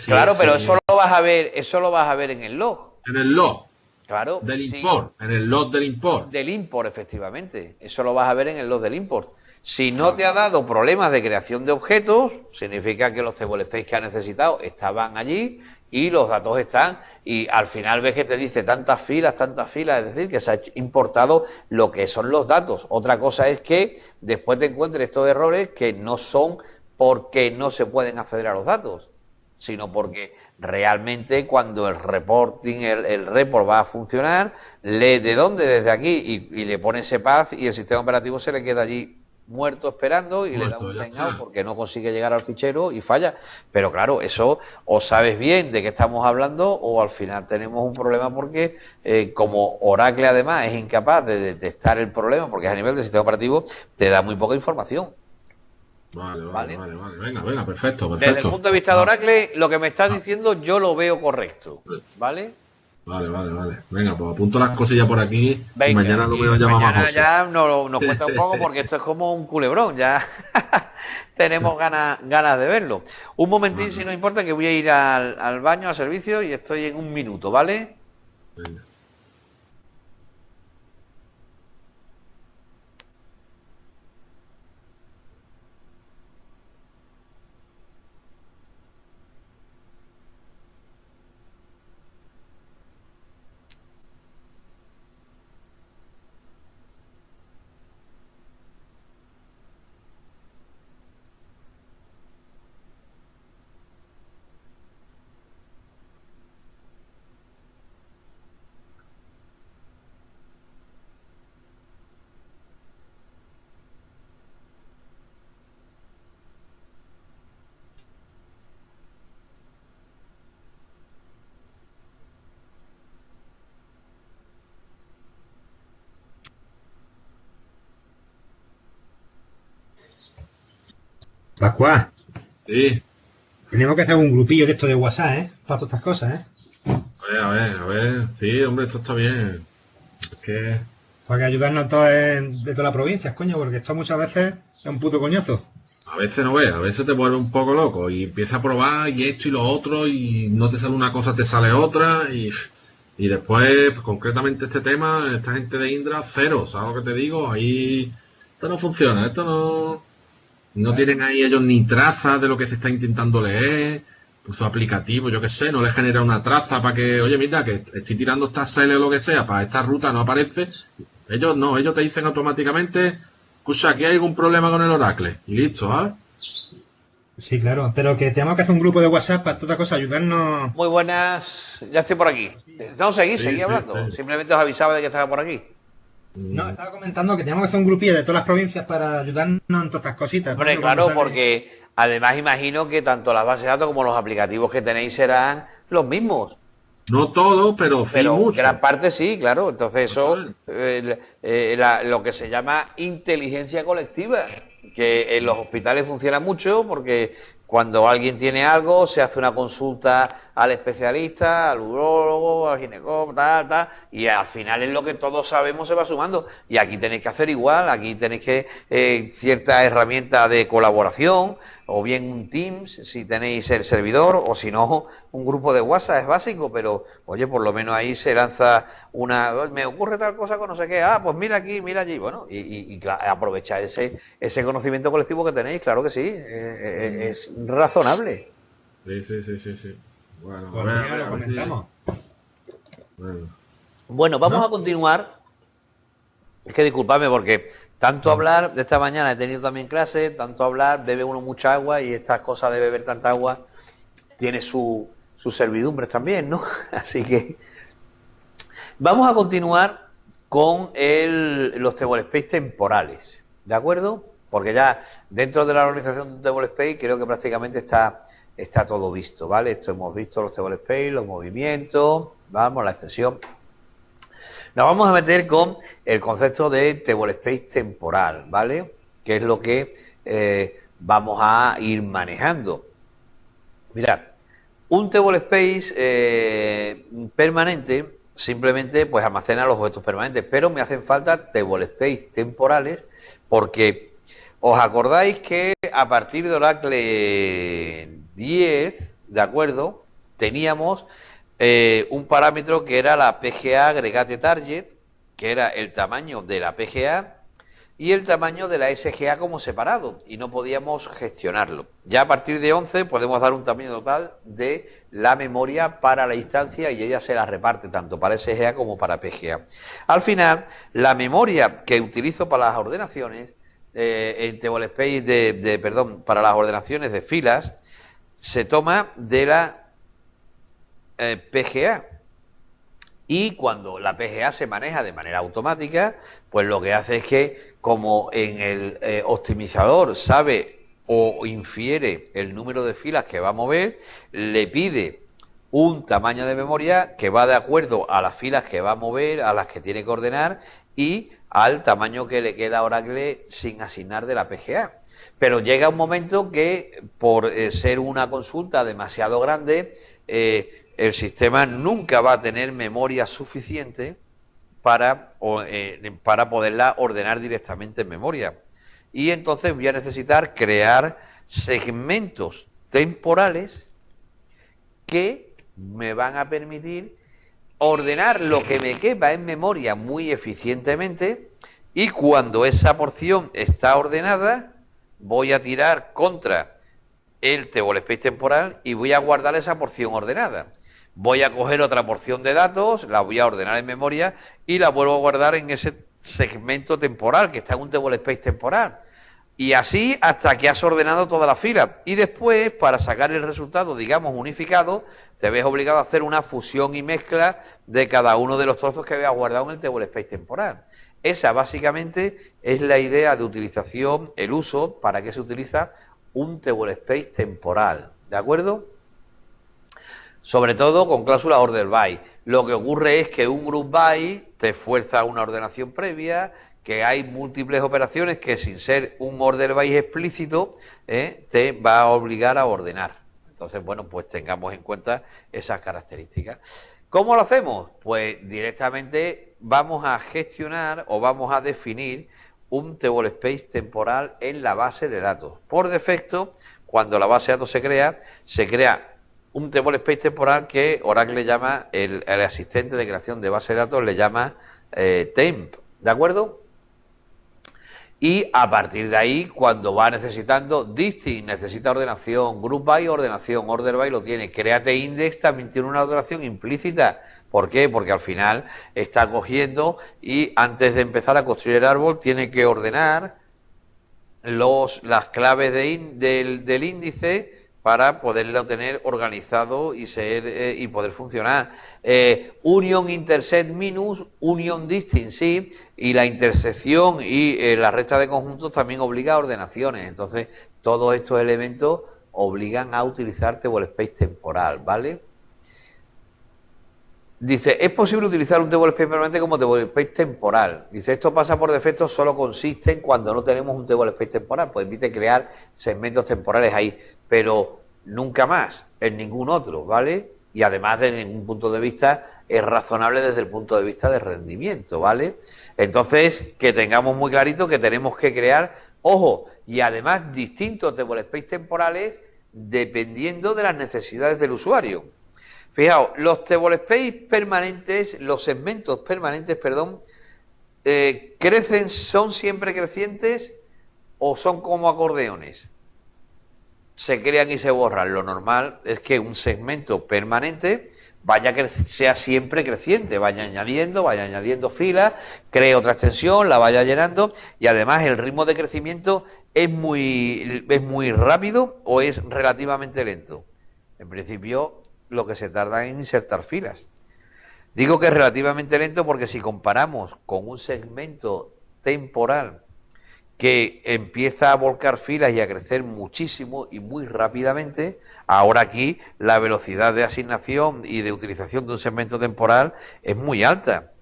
Claro, pero eso lo vas a ver en el log. En el log Claro. del sí. import, en el log del import. Del import, efectivamente. Eso lo vas a ver en el log del import. Si no te ha dado problemas de creación de objetos, significa que los table space que has necesitado estaban allí y los datos están, y al final ves que te dice tantas filas, es decir, que se ha importado lo que son los datos. Otra cosa es que después te encuentres estos errores que no son porque no se pueden acceder a los datos, sino porque realmente cuando el reporting, el report va a funcionar, lee de dónde, desde aquí, y le pone ese path y el sistema operativo se le queda allí muerto esperando y le da un timeout porque no consigue llegar al fichero y falla. Pero claro, eso o sabes bien de qué estamos hablando o al final tenemos un problema porque como Oracle además es incapaz de detectar el problema porque es a nivel del sistema operativo, te da muy poca información. Vale. Venga, perfecto. Desde el punto de vista de Oracle, lo que me estás diciendo yo lo veo correcto, ¿vale? Vale. Venga, pues apunto las cosillas por aquí. Venga, y mañana lo veo llamamos a José. Ya nos cuesta un poco porque esto es como un culebrón, ya tenemos ganas de verlo. Un momentín, si no importa, que voy a ir al baño, al servicio y estoy en un minuto, ¿vale? Venga. Pascual, Sí. tenemos que hacer un grupillo de esto de WhatsApp, ¿eh? Para todas estas cosas, ¿eh? A ver. Sí, hombre, esto está bien. Es que... Para que ayudarnos todos de todas las provincias, coño, porque esto muchas veces es un puto coñazo. A veces no ves, a veces te vuelve un poco loco y empieza a probar y esto y lo otro y no te sale una cosa, te sale otra y después, pues, concretamente este tema, esta gente de Indra, cero, ¿sabes lo que te digo? Ahí esto no funciona, no tienen ahí ellos ni trazas de lo que se está intentando leer, pues su aplicativo, yo qué sé, no les genera una traza para que, oye, mira, que estoy tirando esta SL o lo que sea, para esta ruta no aparece. Ellos no, ellos te dicen automáticamente, escucha, aquí hay algún problema con el Oracle y listo, ¿vale? Sí, claro, pero que tenemos que hacer un grupo de WhatsApp para todas cosas, ayudarnos. Muy buenas, ya estoy por aquí. No, seguí hablando. Sí. Simplemente os avisaba de que estaba por aquí. No, estaba comentando que tenemos que hacer un grupillo de todas las provincias para ayudarnos en todas estas cositas. Hombre, ¿no? claro, Cuando sale- porque además imagino que tanto las bases de datos como los aplicativos que tenéis serán los mismos. No todo, pero sí Pero mucho. gran parte sí, claro. Entonces eso, lo que se llama inteligencia colectiva, que en los hospitales funciona mucho porque cuando alguien tiene algo, se hace una consulta al especialista, al urólogo, al ginecólogo, tal, y al final es lo que todos sabemos se va sumando. Y aquí tenéis que hacer igual, aquí tenéis que cierta herramienta de colaboración, o bien un Teams, si tenéis el servidor, o si no, un grupo de WhatsApp es básico, pero oye, por lo menos ahí se lanza me ocurre tal cosa con no sé qué, pues mira aquí, mira allí, bueno, y aprovechar ese conocimiento colectivo que tenéis, claro que sí, es razonable. Sí. Bueno, Pues mañana lo comentamos. Bueno, vamos ¿No? a continuar. Es que disculpadme porque tanto hablar de esta mañana, he tenido también clase, tanto hablar, bebe uno mucha agua y estas cosas de beber tanta agua tiene sus servidumbres también, ¿no? Así que vamos a continuar con los table space temporales, ¿de acuerdo? Porque ya dentro de la organización de un table space creo que prácticamente está todo visto, ¿vale? Esto hemos visto los table space, los movimientos, vamos, la extensión. Nos vamos a meter con el concepto de table space temporal, ¿vale? Que es lo que vamos a ir manejando. Mirad, un table space permanente simplemente pues almacena los objetos permanentes, pero me hacen falta table space temporales porque os acordáis que a partir de Oracle 10, ¿de acuerdo? Teníamos un parámetro que era la PGA Aggregate Target, que era el tamaño de la PGA y el tamaño de la SGA como separado, y no podíamos gestionarlo. Ya a partir de 11 podemos dar un tamaño total de la memoria para la instancia y ella se la reparte tanto para SGA como para PGA. Al final, la memoria que utilizo para las ordenaciones, en table space para las ordenaciones de filas, se toma de la PGA. Y cuando la PGA se maneja de manera automática, pues lo que hace es que, como en el optimizador sabe o infiere el número de filas que va a mover, le pide un tamaño de memoria que va de acuerdo a las filas que va a mover, a las que tiene que ordenar y al tamaño que le queda a Oracle sin asignar de la PGA. Pero llega un momento que, por ser una consulta demasiado grande, el sistema nunca va a tener memoria suficiente para poderla ordenar directamente en memoria. Y entonces voy a necesitar crear segmentos temporales que me van a permitir ordenar lo que me quepa en memoria muy eficientemente, y cuando esa porción está ordenada voy a tirar contra el table space temporal y voy a guardar esa porción ordenada. Voy a coger otra porción de datos, la voy a ordenar en memoria y la vuelvo a guardar en ese segmento temporal que está en un table space temporal. Y así hasta que has ordenado toda la fila. Y después, para sacar el resultado, digamos, unificado, te ves obligado a hacer una fusión y mezcla de cada uno de los trozos que habías guardado en el table space temporal. Esa básicamente es la idea de utilización, el uso, para qué se utiliza un table space temporal. ¿De acuerdo? Sobre todo con cláusula order by. Lo que ocurre es que un group by te fuerza una ordenación previa, que hay múltiples operaciones que sin ser un order by explícito te va a obligar a ordenar. Entonces, bueno, pues tengamos en cuenta esas características. ¿Cómo lo hacemos? Pues directamente vamos a gestionar o vamos a definir un table space temporal en la base de datos. Por defecto, cuando la base de datos se crea un table space temporal que Oracle le llama, el asistente de creación de base de datos le llama temp, ¿de acuerdo? Y a partir de ahí, cuando va necesitando distinct, necesita ordenación, group by, ordenación, order by lo tiene, create index también tiene una ordenación implícita. ¿Por qué? Porque al final está cogiendo y antes de empezar a construir el árbol tiene que ordenar las claves del índice para poderlo tener organizado y y poder funcionar. Union intersect minus, union distinct sí, y la intersección y la recta de conjuntos también obliga a ordenaciones. Entonces, todos estos elementos obligan a utilizar table space temporal, ¿vale? Dice, ¿es posible utilizar un table space permanente como table space temporal? Dice, esto pasa por defecto, solo consiste en cuando no tenemos un table space temporal, pues permite crear segmentos temporales ahí, pero nunca más, en ningún otro, ¿vale? Y además, desde ningún punto de vista, es razonable desde el punto de vista de rendimiento, ¿vale? Entonces, que tengamos muy clarito que tenemos que crear, ojo, y además distintos table space temporales dependiendo de las necesidades del usuario. Fijaos, los table space permanentes, los segmentos permanentes, perdón, crecen, son siempre crecientes o son como acordeones. Se crean y se borran. Lo normal es que un segmento permanente sea siempre creciente, vaya añadiendo filas, cree otra extensión, la vaya llenando, y además el ritmo de crecimiento es muy rápido o es relativamente lento. En principio, lo que se tarda en insertar filas. Digo que es relativamente lento porque si comparamos con un segmento temporal que empieza a volcar filas y a crecer muchísimo y muy rápidamente, ahora aquí la velocidad de asignación y de utilización de un segmento temporal es muy alta.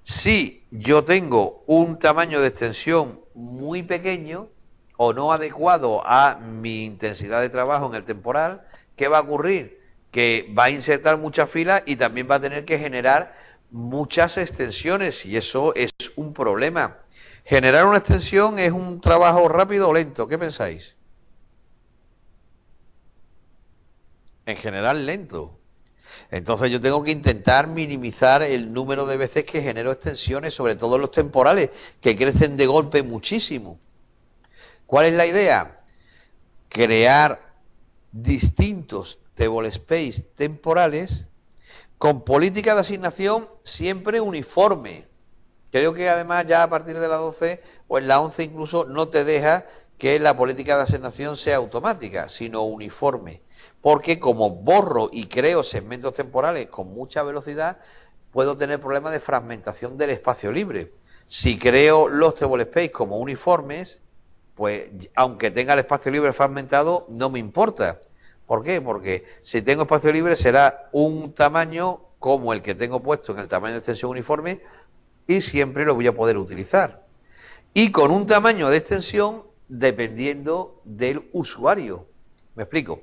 Si yo tengo un tamaño de extensión muy pequeño o no adecuado a mi intensidad de trabajo en el temporal, ¿qué va a ocurrir? Que va a insertar muchas filas y también va a tener que generar muchas extensiones, y eso es un problema. ¿Generar una extensión es un trabajo rápido o lento? ¿Qué pensáis? En general, lento. Entonces yo tengo que intentar minimizar el número de veces que genero extensiones, sobre todo los temporales, que crecen de golpe muchísimo. ¿Cuál es la idea? Crear distintos table space temporales con política de asignación siempre uniforme. Creo que además ya a partir de la 12 o en la 11 incluso no te deja que la política de asignación sea automática, sino uniforme. porque como borro y creo segmentos temporales con mucha velocidad, puedo tener problemas de fragmentación del espacio libre. Si creo los table space como uniformes, pues aunque tenga el espacio libre fragmentado, no me importa. ¿Por qué? Porque si tengo espacio libre será un tamaño como el que tengo puesto en el tamaño de extensión uniforme y siempre lo voy a poder utilizar. Y con un tamaño de extensión dependiendo del usuario. ¿Me explico?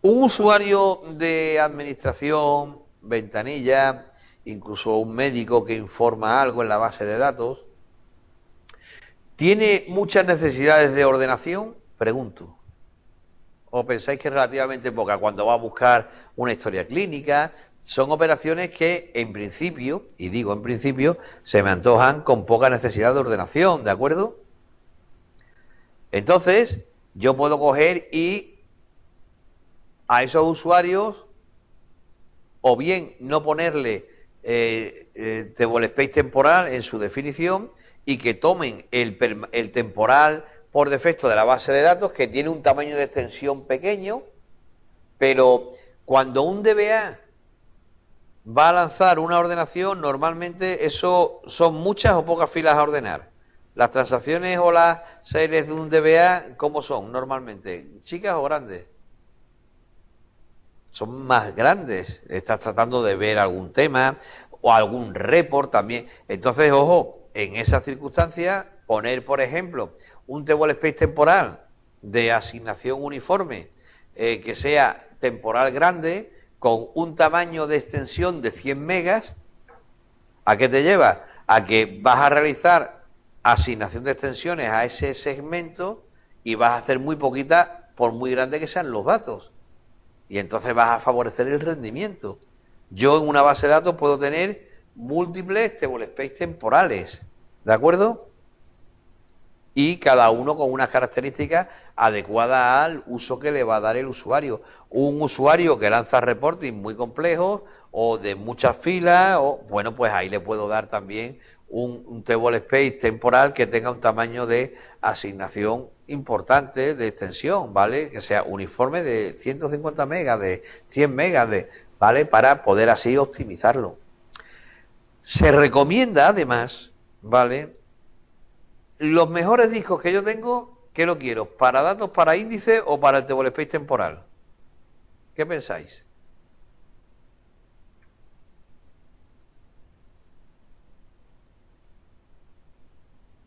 Un usuario de administración, ventanilla, incluso un médico que informa algo en la base de datos, ¿tiene muchas necesidades de ordenación? Pregunto. ¿O pensáis que es relativamente poca? Cuando va a buscar una historia clínica, son operaciones que en principio, y digo en principio, se me antojan con poca necesidad de ordenación, ¿de acuerdo? Entonces, yo puedo coger y a esos usuarios, o bien no ponerle table space temporal en su definición y que tomen el temporal por defecto de la base de datos, que tiene un tamaño de extensión pequeño, pero cuando un DBA va a lanzar una ordenación, normalmente eso son muchas o pocas filas a ordenar. Las transacciones o las series de un DBA, ¿cómo son normalmente? ¿Chicas o grandes? Son más grandes. Estás tratando de ver algún tema o algún report también. Entonces, ojo, en esas circunstancias, poner, por ejemplo, un table space temporal de asignación uniforme que sea temporal grande con un tamaño de extensión de 100 megas, ¿a qué te lleva? A que vas a realizar asignación de extensiones a ese segmento y vas a hacer muy poquita por muy grande que sean los datos. Y entonces vas a favorecer el rendimiento. Yo en una base de datos puedo tener múltiples table space temporales, ¿de acuerdo? Y cada uno con unas características adecuadas al uso que le va a dar el usuario. Un usuario que lanza reporting muy complejos o de muchas filas, o bueno, pues ahí le puedo dar también un table space temporal que tenga un tamaño de asignación importante de extensión, ¿vale? Que sea uniforme de 150 megas, de 100 megas, ¿vale? Para poder así optimizarlo. Se recomienda además, ¿vale? Los mejores discos que yo tengo, ¿qué lo quiero? ¿Para datos, para índice o para el table space temporal? ¿Qué pensáis?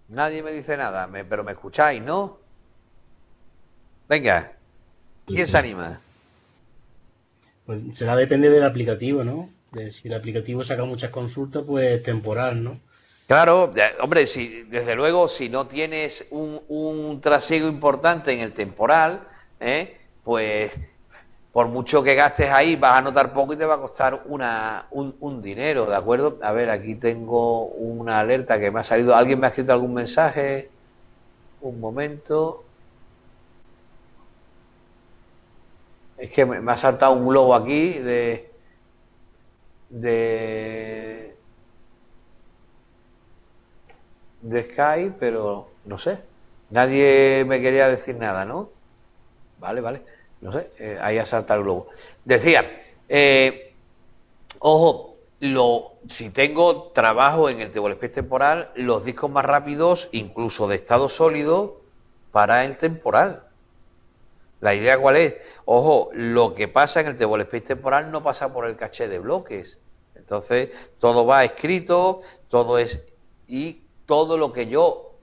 Nadie me dice nada, pero me escucháis, ¿no? Venga, ¿quién se anima? Pues será depende del aplicativo, ¿no? Si el aplicativo saca muchas consultas, pues temporal, ¿no? Claro, hombre, si, desde luego, si no tienes un trasiego importante en el temporal, pues por mucho que gastes ahí vas a notar poco y te va a costar un dinero, ¿de acuerdo? A ver, aquí tengo una alerta que me ha salido. ¿Alguien me ha escrito algún mensaje? Un momento. Es que me ha saltado un globo aquí de Skype, pero no sé. Nadie me quería decir nada, ¿no? Vale, vale. No sé, ahí ha saltado el globo. Decía, ojo, si tengo trabajo en el table space temporal, los discos más rápidos, incluso de estado sólido, para el temporal. La idea cuál es, ojo, lo que pasa en el table space temporal no pasa por el caché de bloques. Entonces, todo va escrito, todo es, y todo lo que yo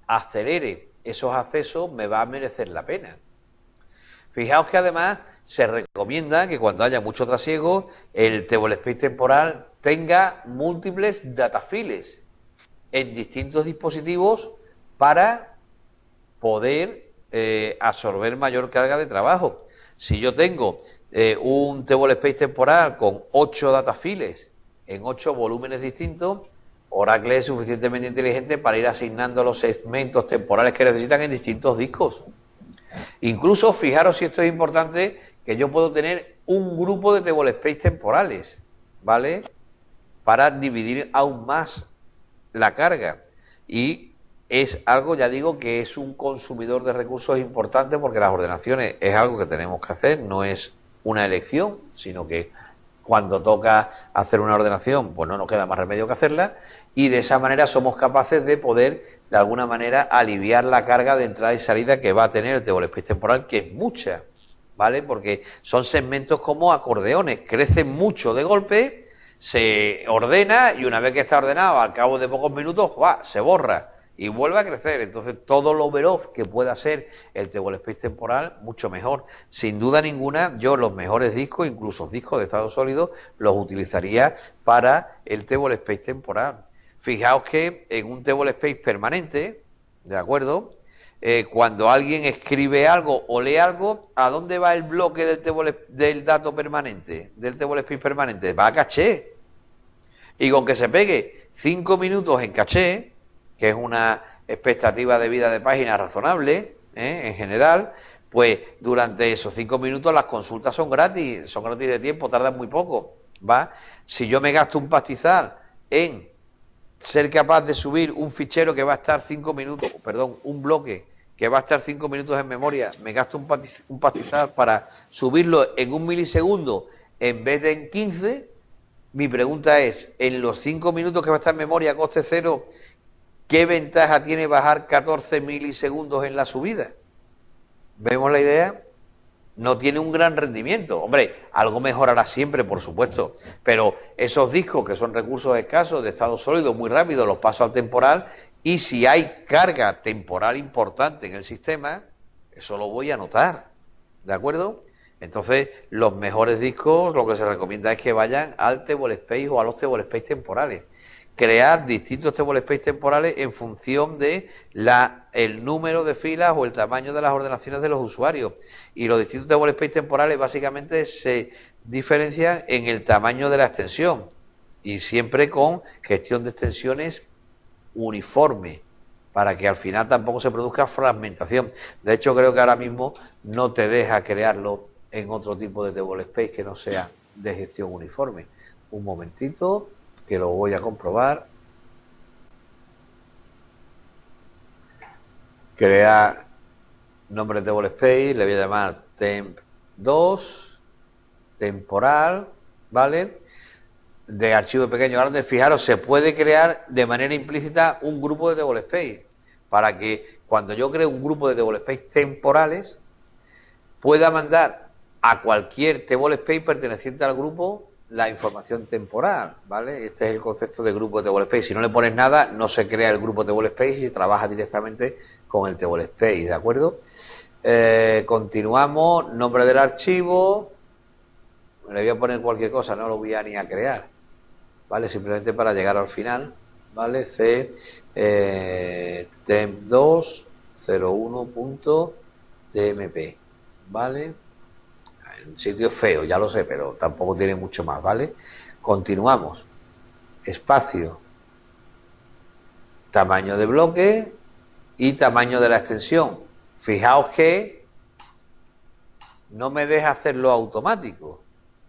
acelere esos accesos me va a merecer la pena. Fijaos que además se recomienda que cuando haya mucho trasiego, el table space temporal tenga múltiples datafiles en distintos dispositivos para poder absorber mayor carga de trabajo. Si yo tengo un table space temporal con 8 datafiles en 8 volúmenes distintos, Oracle es suficientemente inteligente para ir asignando los segmentos temporales que necesitan en distintos discos. Incluso, fijaros si esto es importante, que yo puedo tener un grupo de table space temporales, ¿vale? Para dividir aún más la carga. Y es algo, ya digo, que es un consumidor de recursos importante, porque las ordenaciones es algo que tenemos que hacer, no es una elección, sino que cuando toca hacer una ordenación, pues no nos queda más remedio que hacerla, y de esa manera somos capaces de poder, de alguna manera, aliviar la carga de entrada y salida que va a tener el table space temporal, que es mucha, ¿vale? Porque son segmentos como acordeones, crecen mucho de golpe, se ordena y una vez que está ordenado, al cabo de pocos minutos, ¡guau!, se borra y vuelve a crecer. Entonces, todo lo veloz que pueda ser el table space temporal, mucho mejor. Sin duda ninguna, yo los mejores discos, incluso discos de estado sólido, los utilizaría para el table space temporal. Fijaos que en un table space permanente, ¿de acuerdo?, cuando alguien escribe algo o lee algo, ¿a dónde va el bloque del dato permanente, del table space permanente? Va a caché. Y con que se pegue 5 minutos en caché, que es una expectativa de vida de página razonable, en general, pues durante esos 5 minutos las consultas son gratis de tiempo, tardan muy poco, ¿va? Si yo me gasto un pastizal en ser capaz de subir un fichero que va a estar 5 minutos, perdón, un bloque que va a estar 5 minutos en memoria, me gasto un pastizal para subirlo en 1 milisegundo en vez de en 15, mi pregunta es, en los 5 minutos que va a estar en memoria a coste cero, ¿qué ventaja tiene bajar 14 milisegundos en la subida? ¿Vemos la idea? No tiene un gran rendimiento. Hombre, algo mejorará siempre, por supuesto, pero esos discos que son recursos escasos de estado sólido muy rápido, los paso al temporal, y si hay carga temporal importante en el sistema, eso lo voy a notar, ¿de acuerdo? Entonces, los mejores discos, lo que se recomienda es que vayan al table space o a los table space temporales. Crear distintos table space temporales en función de el número de filas o el tamaño de las ordenaciones de los usuarios. Y los distintos table space temporales básicamente se diferencian en el tamaño de la extensión y siempre con gestión de extensiones uniforme, para que al final tampoco se produzca fragmentación. De hecho, creo que ahora mismo no te deja crearlo en otro tipo de table space que no sea de gestión uniforme. Un momentito, que lo voy a comprobar. Crear nombre de table space, le voy a llamar temp2, temporal, ¿vale? De archivo pequeño grande. Fijaros, se puede crear de manera implícita un grupo de table space, para que cuando yo creo un grupo de table space temporales, pueda mandar a cualquier table space perteneciente al grupo la información temporal, ¿vale? Este es el concepto de grupo de table space. Si no le pones nada, no se crea el grupo de table space y trabaja directamente con el table space, ¿de acuerdo? Continuamos. Nombre del archivo, le voy a poner cualquier cosa, no lo voy a ni a crear, ¿vale? Simplemente para llegar al final, ¿vale? C temp2 01.tmp, ¿vale? Un sitio feo, ya lo sé, pero tampoco tiene mucho más, ¿vale? Continuamos. Espacio, tamaño de bloque y tamaño de la extensión. Fijaos que no me deja hacerlo automático,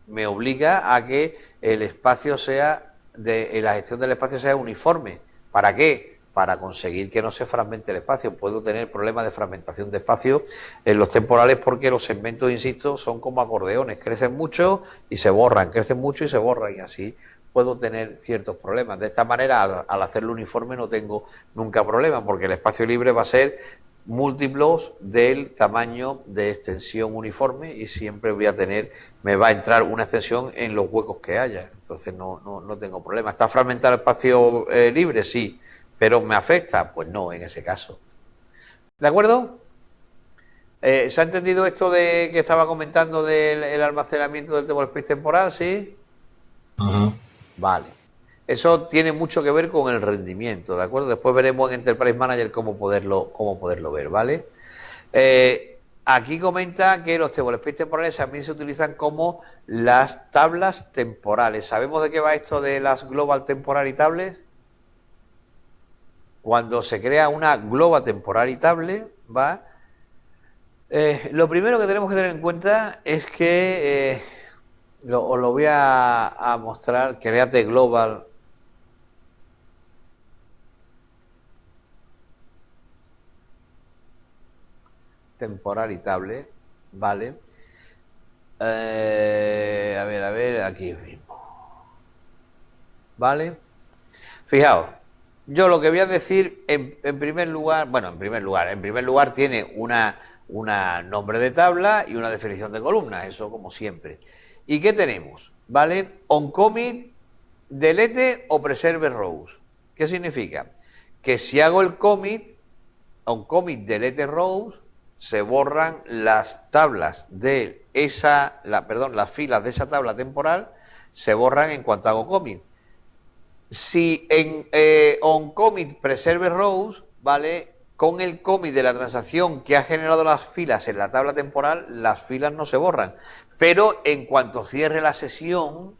me obliga a que el espacio sea la gestión del espacio sea uniforme. ¿Para qué? Para conseguir que no se fragmente el espacio. Puedo tener problemas de fragmentación de espacio en los temporales porque los segmentos, insisto, son como acordeones, crecen mucho y se borran, crecen mucho y se borran, y así puedo tener ciertos problemas. De esta manera, al hacerlo uniforme, no tengo nunca problemas, porque el espacio libre va a ser múltiplos del tamaño de extensión uniforme y siempre me va a entrar una extensión en los huecos que haya. Entonces no tengo problema. ¿Está fragmentado el espacio libre? Sí. ¿Pero me afecta? Pues no, en ese caso. ¿De acuerdo? ¿Se ha entendido esto de que estaba comentando del almacenamiento del table space temporal? ¿Sí? Vale. Eso tiene mucho que ver con el rendimiento, ¿de acuerdo? Después veremos en Enterprise Manager cómo poderlo ver, ¿vale? Aquí comenta que los table space temporales también se utilizan como las tablas temporales. ¿Sabemos de qué va esto de las Global Temporary Tables? Cuando se crea una Global Temporary Table, ¿va? Lo primero que tenemos que tener en cuenta es que, os lo voy a mostrar, créate Global temporal y table, ¿vale? A ver, aquí mismo. ¿Vale? Fijaos, yo lo que voy a decir en primer lugar, bueno, en primer lugar tiene una nombre de tabla y una definición de columna, eso como siempre. ¿Y qué tenemos? ¿Vale? OnCommit, delete o preserve rows. ¿Qué significa? Que si hago el commit, OnCommit delete rows, se borran las tablas de las filas de esa tabla temporal, se borran en cuanto hago commit. Si en OnCommit preserve rows, ¿vale? Con el commit de la transacción que ha generado las filas en la tabla temporal, las filas no se borran. Pero en cuanto cierre la sesión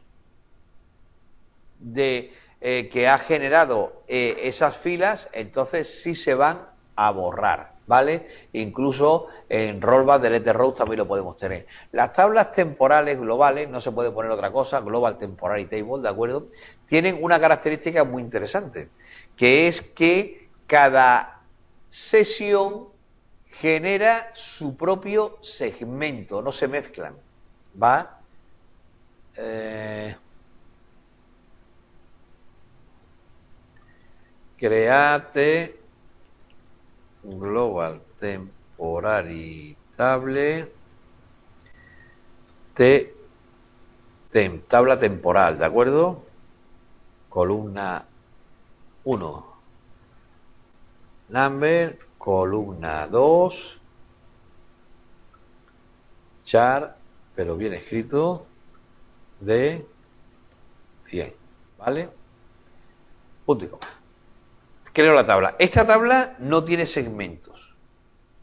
que ha generado esas filas, entonces sí se van a borrar, ¿vale? Incluso en rollback delete rows también lo podemos tener. Las tablas temporales globales, no se puede poner otra cosa, global temporary table, ¿de acuerdo? Tienen una característica muy interesante, que es que cada sesión genera su propio segmento, no se mezclan, ¿va? Create global temporary table tabla temporal, ¿de acuerdo? Columna 1 number, columna 2 char, pero bien escrito, de 100, ¿vale? Punto y coma. Creo la tabla. Esta tabla no tiene segmentos,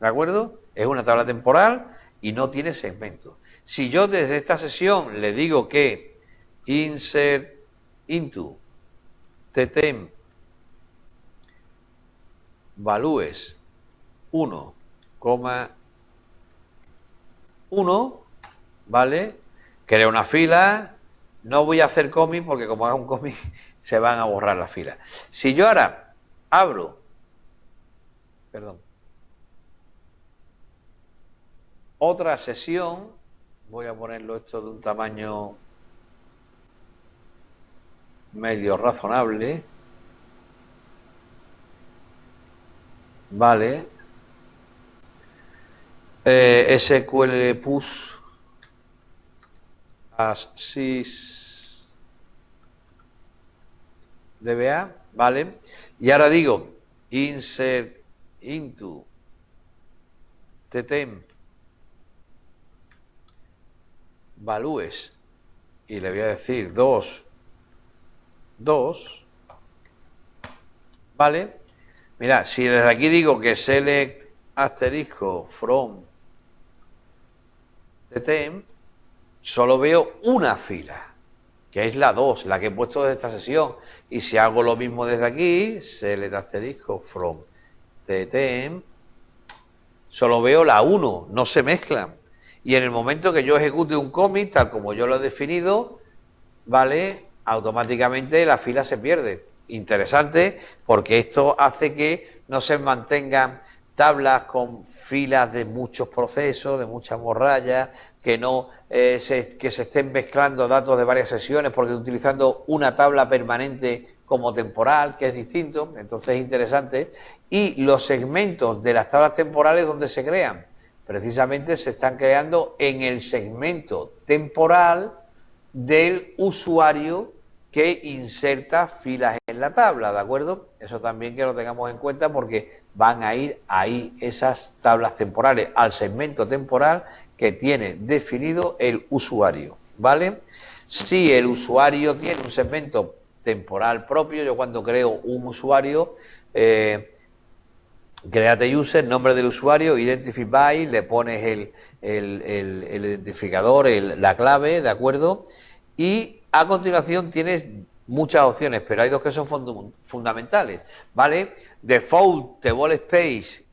¿de acuerdo? Es una tabla temporal y no tiene segmentos. Si yo desde esta sesión le digo que insert into ttem values 1,1, ¿vale? Crea una fila, no voy a hacer commit porque como haga un commit se van a borrar las filas. Si yo ahora abro, otra sesión, voy a ponerlo esto de un tamaño medio razonable, vale, SQL push as sys DBA, vale, y ahora digo insert into ttemp values y le voy a decir 2, vale. Mira, si desde aquí digo que select asterisco from ttemp, solo veo una fila, que es la 2, la que he puesto desde esta sesión. Y si hago lo mismo desde aquí, select asterisco from ttemp, solo veo la 1, no se mezclan. Y en el momento que yo ejecute un commit, tal como yo lo he definido, ¿vale? Automáticamente la fila se pierde. Interesante, porque esto hace que no se mantengan tablas con filas de muchos procesos, de muchas morrallas, que se estén mezclando datos de varias sesiones, porque utilizando una tabla permanente como temporal, que es distinto, entonces es interesante. Y los segmentos de las tablas temporales, ¿dónde se crean? Precisamente se están creando en el segmento temporal del usuario que inserta filas en la tabla, ¿de acuerdo? Eso también que lo tengamos en cuenta porque van a ir ahí esas tablas temporales al segmento temporal que tiene definido el usuario, ¿vale? Si el usuario tiene un segmento temporal propio, yo cuando creo un usuario, create user, nombre del usuario, identify by, le pones el identificador, la clave, ¿de acuerdo? Y a continuación tienes muchas opciones, pero hay dos que son fundamentales, ¿vale? Default table space,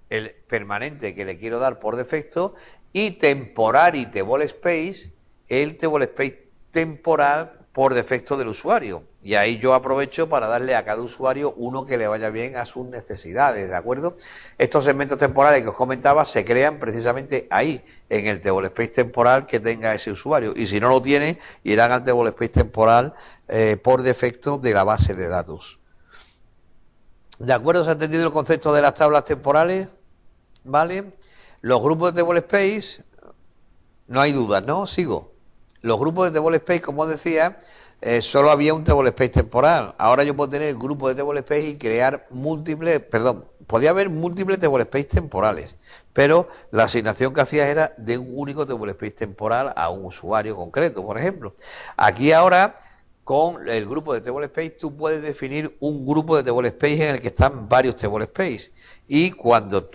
el permanente que le quiero dar por defecto, y temporary table space, el table space temporal por defecto del usuario, Y ahí yo aprovecho para darle a cada usuario uno que le vaya bien a sus necesidades, ¿de acuerdo? Estos segmentos temporales que os comentaba se crean precisamente ahí, en el table space temporal que tenga ese usuario. Y si no lo tiene, irán al table space temporal por defecto de la base de datos. ¿De acuerdo? ¿Se ha entendido el concepto de las tablas temporales? ¿Vale? Los grupos de table space, no hay dudas, ¿no? Sigo. Los grupos de table space, como decía, solo había un table space temporal. Ahora yo puedo tener grupos de table space y crear podía haber múltiples table space temporales, pero la asignación que hacías era de un único table space temporal a un usuario concreto, por ejemplo. Aquí ahora, con el grupo de table space, tú puedes definir un grupo de table space en el que están varios table space. Y cuando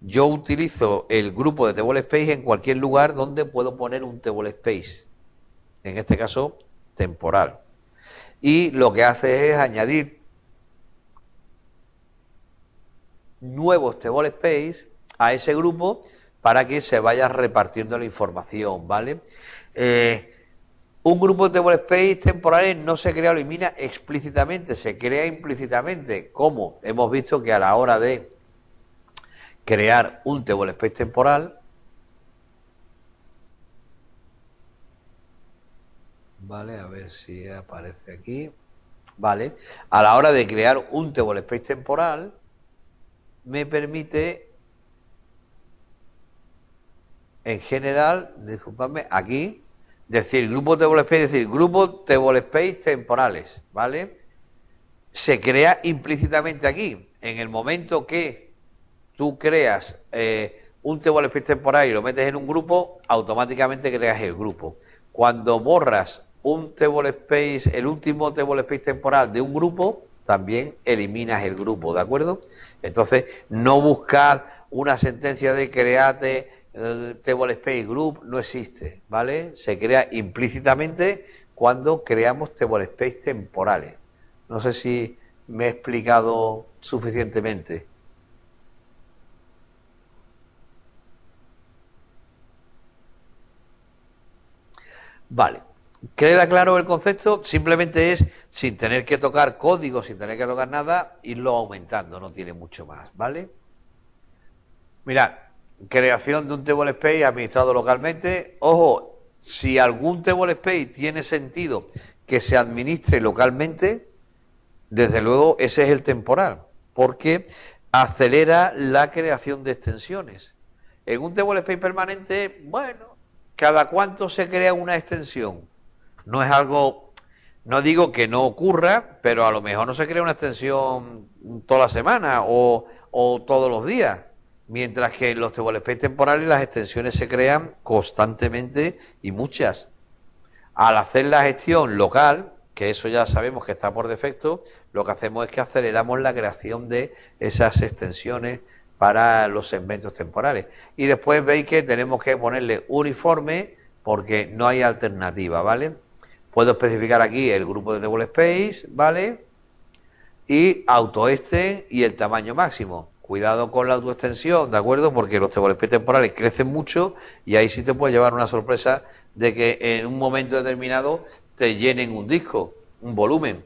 yo utilizo el grupo de table space en cualquier lugar donde puedo poner un table space, en este caso temporal, y lo que hace es añadir nuevos table space a ese grupo para que se vaya repartiendo la información, ¿vale? Un grupo de table space temporales no se crea o elimina explícitamente, se crea implícitamente, como hemos visto que a la hora de crear un table space temporal, vale, a ver si aparece aquí, vale, a la hora de crear un table space temporal me permite, en general, disculpadme, aquí, decir grupo table space, decir grupo table space temporales, ¿vale? Se crea implícitamente aquí. En el momento que tú creas un table space temporal y lo metes en un grupo, automáticamente creas el grupo. Cuando borras un table space, el último table space temporal de un grupo, también eliminas el grupo, ¿de acuerdo? Entonces, no buscad una sentencia de create table space group, no existe, ¿vale? Se crea implícitamente cuando creamos table space temporales. No sé si me he explicado suficientemente. Vale. ¿Queda claro el concepto? Simplemente es, sin tener que tocar código, sin tener que tocar nada, irlo aumentando, no tiene mucho más, ¿vale? Mirad, creación de un table space administrado localmente. Ojo, si algún table space tiene sentido que se administre localmente, desde luego ese es el temporal, porque acelera la creación de extensiones. En un table space permanente, bueno, ¿cada cuánto se crea una extensión? No es algo, no digo que no ocurra, pero a lo mejor no se crea una extensión toda la semana o todos los días. Mientras que en los table space temporales las extensiones se crean constantemente y muchas. Al hacer la gestión local, que eso ya sabemos que está por defecto, lo que hacemos es que aceleramos la creación de esas extensiones para los segmentos temporales. Y después veis que tenemos que ponerle uniforme porque no hay alternativa, ¿vale? Puedo especificar aquí el grupo de table space, ¿vale? Y autoextend y el tamaño máximo. Cuidado con la autoextensión, ¿de acuerdo? Porque los table space temporales crecen mucho y ahí sí te puede llevar una sorpresa de que en un momento determinado te llenen un disco, un volumen.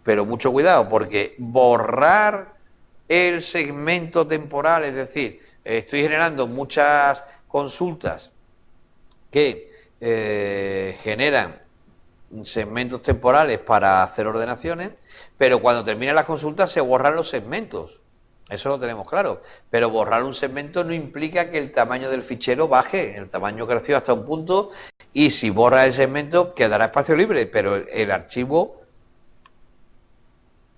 Pero mucho cuidado, porque borrar el segmento temporal, es decir, estoy generando muchas consultas que generan segmentos temporales para hacer ordenaciones, pero cuando terminan las consultas se borran los segmentos. Eso lo tenemos claro, pero borrar un segmento no implica que el tamaño del fichero baje, el tamaño creció hasta un punto y si borra el segmento quedará espacio libre, pero el archivo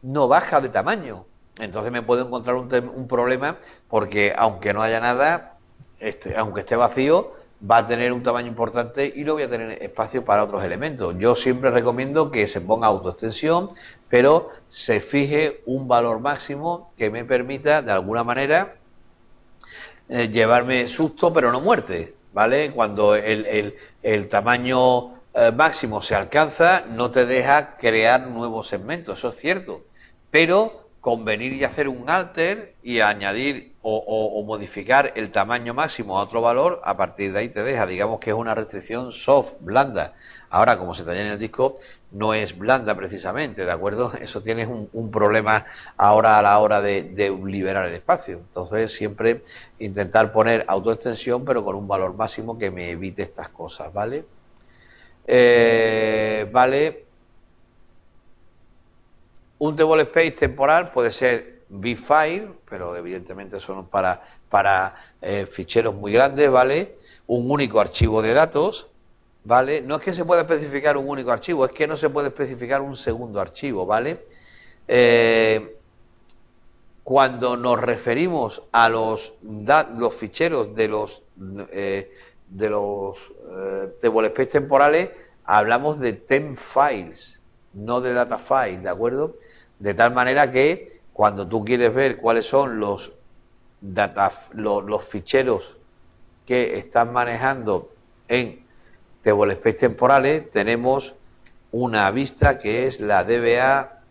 no baja de tamaño. Entonces me puedo encontrar un problema porque aunque no haya nada, aunque esté vacío, va a tener un tamaño importante y no voy a tener espacio para otros elementos. Yo siempre recomiendo que se ponga autoextensión, pero se fije un valor máximo que me permita, de alguna manera, llevarme susto, pero no muerte, ¿vale? Cuando el tamaño máximo se alcanza, no te deja crear nuevos segmentos, eso es cierto, pero convenir y hacer un alter y añadir o modificar el tamaño máximo a otro valor, a partir de ahí te deja, digamos que es una restricción soft, blanda. Ahora, como se te llena el disco, no es blanda precisamente, ¿de acuerdo? Eso tienes un problema ahora a la hora de liberar el espacio. Entonces, siempre intentar poner autoextensión, pero con un valor máximo que me evite estas cosas, ¿vale? Vale. Un table space temporal puede ser bfile, pero evidentemente son para ficheros muy grandes, ¿vale? Un único archivo de datos, ¿vale? No es que se pueda especificar un único archivo, es que no se puede especificar un segundo archivo, ¿vale? Cuando nos referimos a los ficheros de los table space temporales, hablamos de temp files, no de data files, ¿de acuerdo? De tal manera que cuando tú quieres ver cuáles son los ficheros que están manejando en table space temporales, tenemos una vista que es la DBA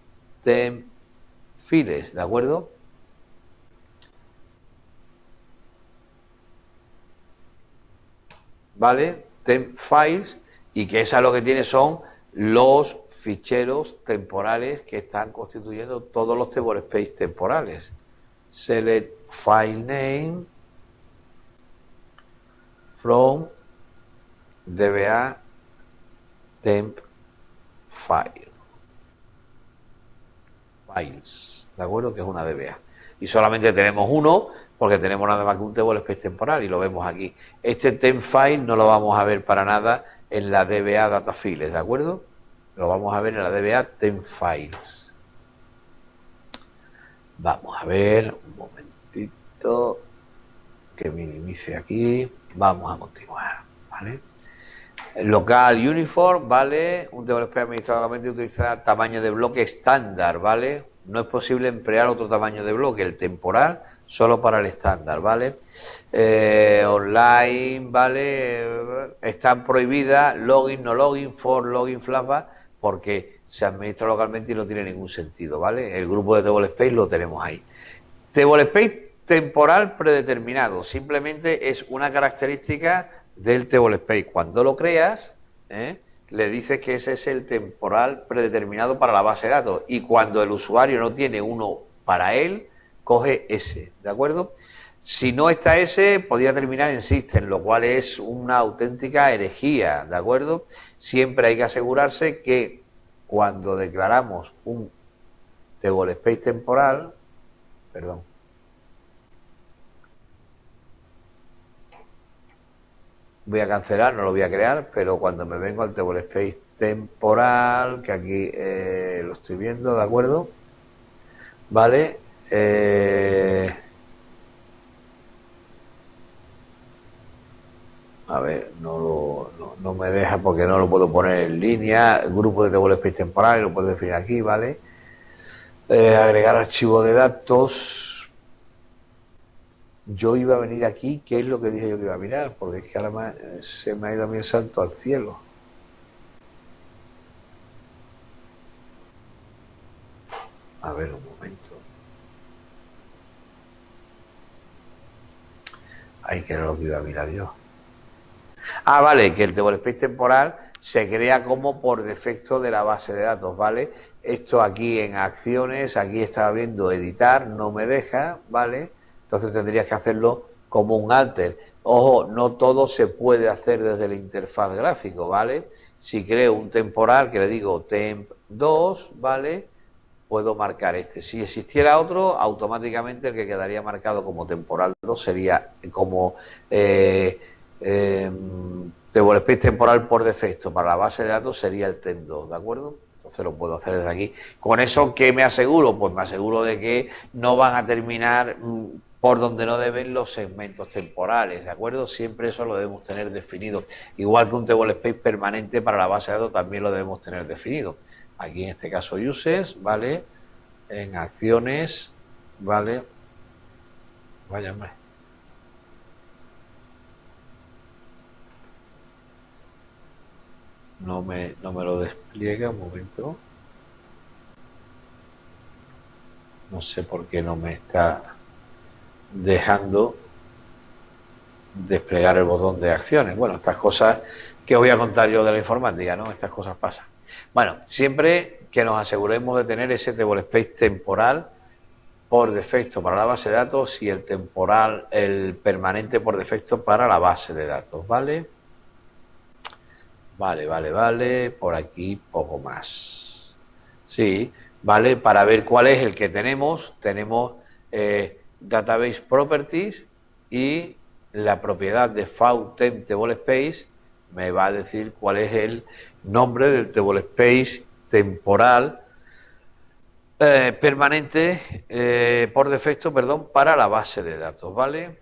temp files, ¿de acuerdo? ¿Vale? Temp files, y que esa lo que tiene son los ficheros temporales que están constituyendo todos los table space temporales. Select file name from DBA temp file. Files, ¿de acuerdo? Que es una DBA. Y solamente tenemos uno, porque tenemos nada más que un table space temporal, y lo vemos aquí. Este temp file no lo vamos a ver para nada en la DBA data files, ¿de acuerdo? Lo vamos a ver en la DBA temp files. Vamos a ver un momentito que minimice aquí. Vamos a continuar, ¿vale? Local uniform, ¿vale? Un table space administrativamente utiliza tamaño de bloque estándar, ¿vale? No es posible emplear otro tamaño de bloque, el temporal, solo para el estándar, ¿vale? Online, ¿vale? Están prohibidas login, no login, for login, flashback, porque se administra localmente y no tiene ningún sentido, ¿vale? El grupo de table space lo tenemos ahí. Table space temporal predeterminado, simplemente es una característica del table space. Cuando lo creas, le dices que ese es el temporal predeterminado para la base de datos, y cuando el usuario no tiene uno para él, coge ese, ¿de acuerdo? Si no está ese, podría terminar en system, lo cual es una auténtica herejía, ¿de acuerdo? Siempre hay que asegurarse que cuando declaramos un table space temporal, perdón, voy a cancelar, no lo voy a crear, pero cuando me vengo al table space temporal, que aquí lo estoy viendo, ¿de acuerdo? Vale. A ver, no me deja porque no lo puedo poner en línea. Grupo de table space temporal, lo puedo definir aquí, ¿vale? Agregar archivo de datos. Yo iba a venir aquí, ¿qué es lo que dije yo que iba a mirar? Porque es que ahora se me ha ido a mí el salto al cielo. A ver, un momento. Ahí que era lo que iba a mirar yo. Ah, vale, que el table space temporal se crea como por defecto de la base de datos, ¿vale? Esto aquí en acciones, aquí estaba viendo editar, no me deja, ¿vale? Entonces tendrías que hacerlo como un alter. Ojo, no todo se puede hacer desde la interfaz gráfico, ¿vale? Si creo un temporal que le digo temp2, ¿vale? Puedo marcar este. Si existiera otro, automáticamente el que quedaría marcado como temporal 2 sería como table space temporal por defecto. Para la base de datos sería el temp2, ¿de acuerdo? Entonces lo puedo hacer desde aquí. ¿Con eso qué me aseguro? Pues me aseguro de que no van a terminar por donde no deben los segmentos temporales, ¿de acuerdo? Siempre eso lo debemos tener definido. Igual que un table space permanente para la base de datos también lo debemos tener definido. Aquí en este caso users, ¿vale? En acciones, ¿vale? Vaya, hombre. No me lo despliega, un momento. No sé por qué no me está dejando desplegar el botón de acciones. Bueno, estas cosas que voy a contar yo de la informática, ¿no? Estas cosas pasan. Bueno, siempre que nos aseguremos de tener ese table space temporal por defecto para la base de datos y el temporal, el permanente por defecto para la base de datos, ¿vale? Vale. Por aquí poco más. Sí, ¿vale? Para ver cuál es el que tenemos Database Properties y la propiedad de Temp Table Space me va a decir cuál es el nombre del table space temporal permanente por defecto, perdón, para la base de datos, ¿vale?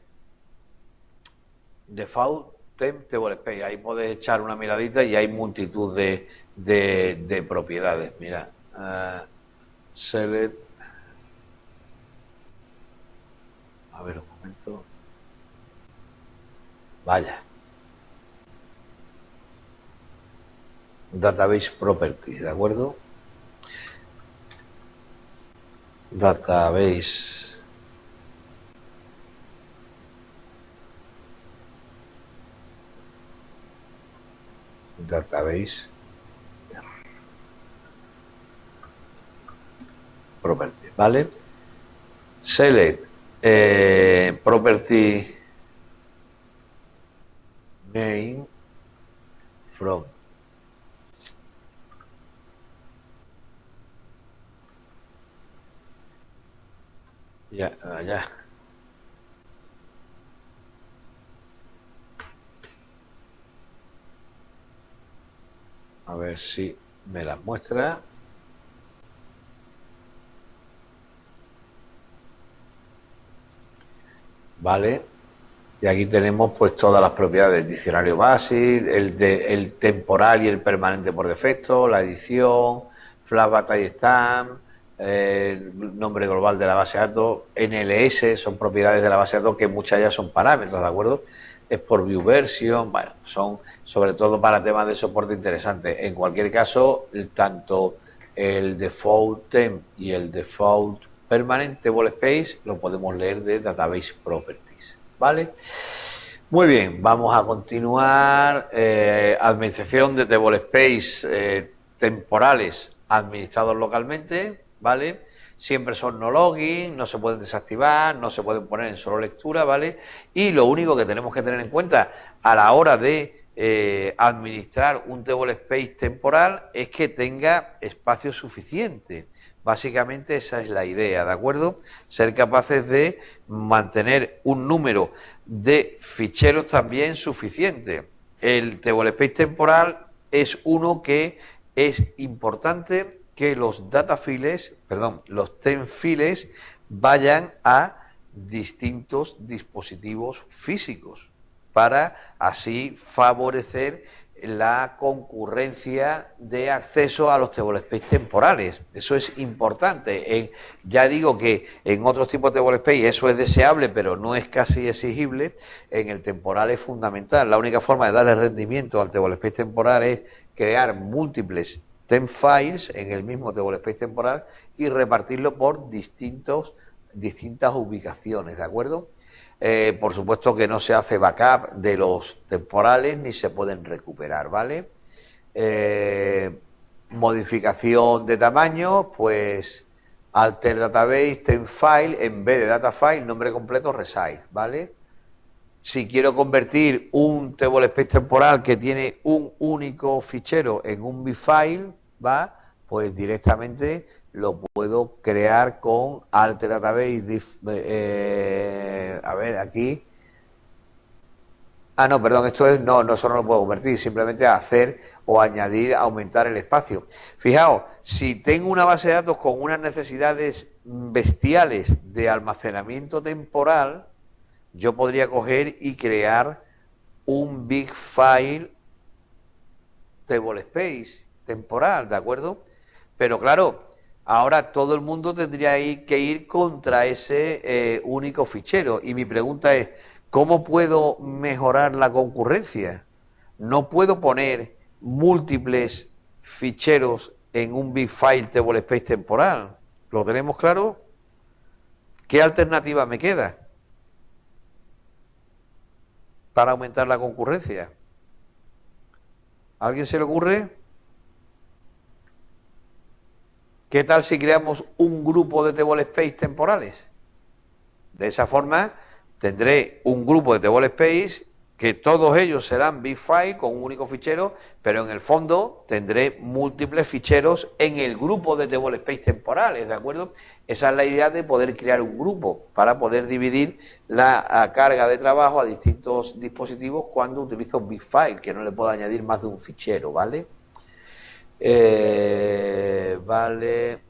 Default Temp Table Space, ahí podéis echar una miradita y hay multitud de propiedades. Mira, select, a ver un momento, vaya, Database Properties, ¿de acuerdo? Database Properties, ¿vale? Select Property Name from ya. A ver si me las muestra. Vale. Y aquí tenemos pues todas las propiedades: diccionario base, el temporal y el permanente por defecto, la edición, flash battle stamp, el nombre global de la base de datos, NLS, son propiedades de la base de datos que muchas ya son parámetros, ¿de acuerdo? Es por view version, bueno, son sobre todo para temas de soporte interesantes. En cualquier caso, tanto el default temp y el default permanente table space lo podemos leer de Database Properties, ¿vale? Muy bien, vamos a continuar. Administración de table space temporales administrados localmente, ¿vale? Siempre son no login, no se pueden desactivar, no se pueden poner en solo lectura, ¿vale? Y lo único que tenemos que tener en cuenta a la hora de administrar un table space temporal es que tenga espacio suficiente. Básicamente esa es la idea, ¿de acuerdo? Ser capaces de mantener un número de ficheros también suficiente. El table space temporal es uno que es importante que los los temp files vayan a distintos dispositivos físicos para así favorecer la concurrencia de acceso a los table space temporales. Eso es importante. Ya digo que en otros tipos de table space eso es deseable, pero no es casi exigible. En el temporal es fundamental. La única forma de darle rendimiento al table space temporal es crear múltiples temp files en el mismo table space temporal y repartirlo por distintas ubicaciones, ¿de acuerdo? Por supuesto que no se hace backup de los temporales ni se pueden recuperar, ¿vale? Modificación de tamaño, pues alter database, temp file, en vez de data file, nombre completo, resize, ¿vale? Si quiero convertir un table space temporal que tiene un único fichero en un bfile, ¿va? Pues directamente lo puedo crear con alter database, a ver, aquí. No, perdón, esto es, no, eso no lo puedo convertir, simplemente hacer o añadir, aumentar el espacio. Fijaos, si tengo una base de datos con unas necesidades bestiales de almacenamiento temporal, yo podría coger y crear un big file table space temporal, ¿de acuerdo? Pero claro, ahora todo el mundo tendría que ir contra ese único fichero. Y mi pregunta es, ¿cómo puedo mejorar la concurrencia? No puedo poner múltiples ficheros en un big file table space temporal. ¿Lo tenemos claro? ¿Qué alternativa me queda para aumentar la concurrencia? ¿A alguien se le ocurre? ¿Qué tal si creamos un grupo de table space temporales? De esa forma tendré un grupo de table space que todos ellos serán big file con un único fichero, pero en el fondo tendré múltiples ficheros en el grupo de table space temporales, ¿de acuerdo? Esa es la idea de poder crear un grupo para poder dividir la carga de trabajo a distintos dispositivos cuando utilizo big file, que no le puedo añadir más de un fichero, ¿vale? Vale.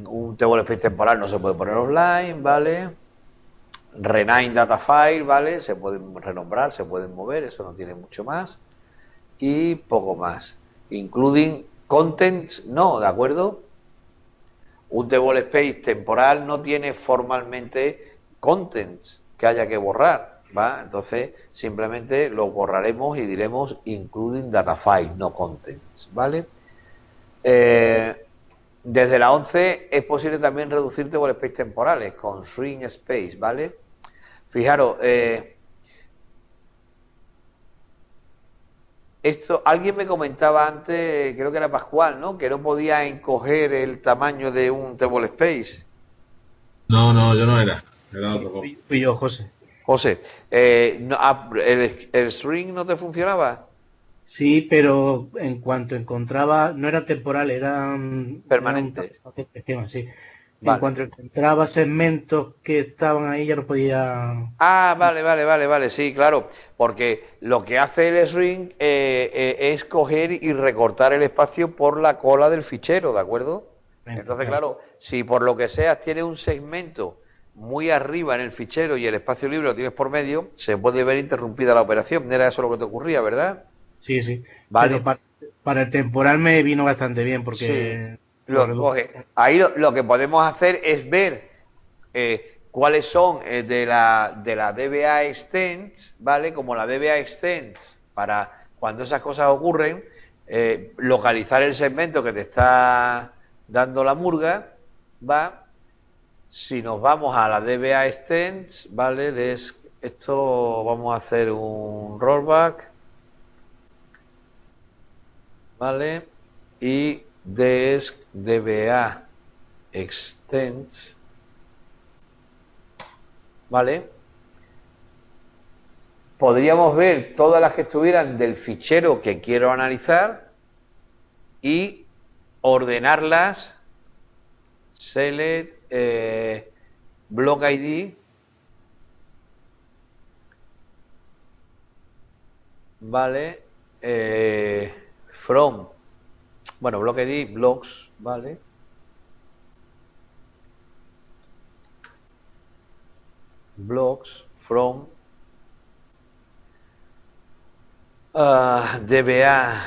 Un table space temporal no se puede poner offline, ¿vale? Rename data file, ¿vale? Se pueden renombrar, se pueden mover, eso no tiene mucho más. Y poco más. Including contents, no, ¿de acuerdo? Un table space temporal no tiene formalmente contents que haya que borrar, ¿va? Entonces, simplemente lo borraremos y diremos including data file, no contents, ¿vale? Desde la 11 es posible también reducir table space temporales con string space, ¿vale? Fijaros, esto, alguien me comentaba antes, creo que era Pascual, ¿no? Que no podía encoger el tamaño de un table space. No, yo no era. Era otro. Fui yo, José. José, ¿el string no te funcionaba? Sí, pero en cuanto encontraba, no era temporal, Permanente. Sí. Vale. En cuanto encontraba segmentos que estaban ahí, ya no podía. Ah, vale, sí, claro, porque lo que hace el string es coger y recortar el espacio por la cola del fichero, ¿de acuerdo? Entonces, claro, si por lo que sea tiene un segmento muy arriba en el fichero y el espacio libre lo tienes por medio, se puede ver interrumpida la operación. Era eso lo que te ocurría, ¿verdad? Sí. Vale. Pero para el temporal me vino bastante bien porque... Sí. Lo coge. Ahí lo que podemos hacer es ver cuáles son de la DBA extents, ¿vale? Como la DBA extents, para cuando esas cosas ocurren, localizar el segmento que te está dando la murga, ¿va? Si nos vamos a la DBA extents, ¿vale? Esto vamos a hacer un rollback, ¿vale? Y desc DBA extends, ¿vale? Podríamos ver todas las que estuvieran del fichero que quiero analizar y ordenarlas. Select block ID, ¿vale? From, bueno, block ID, blocks, ¿vale? Blocks from DBA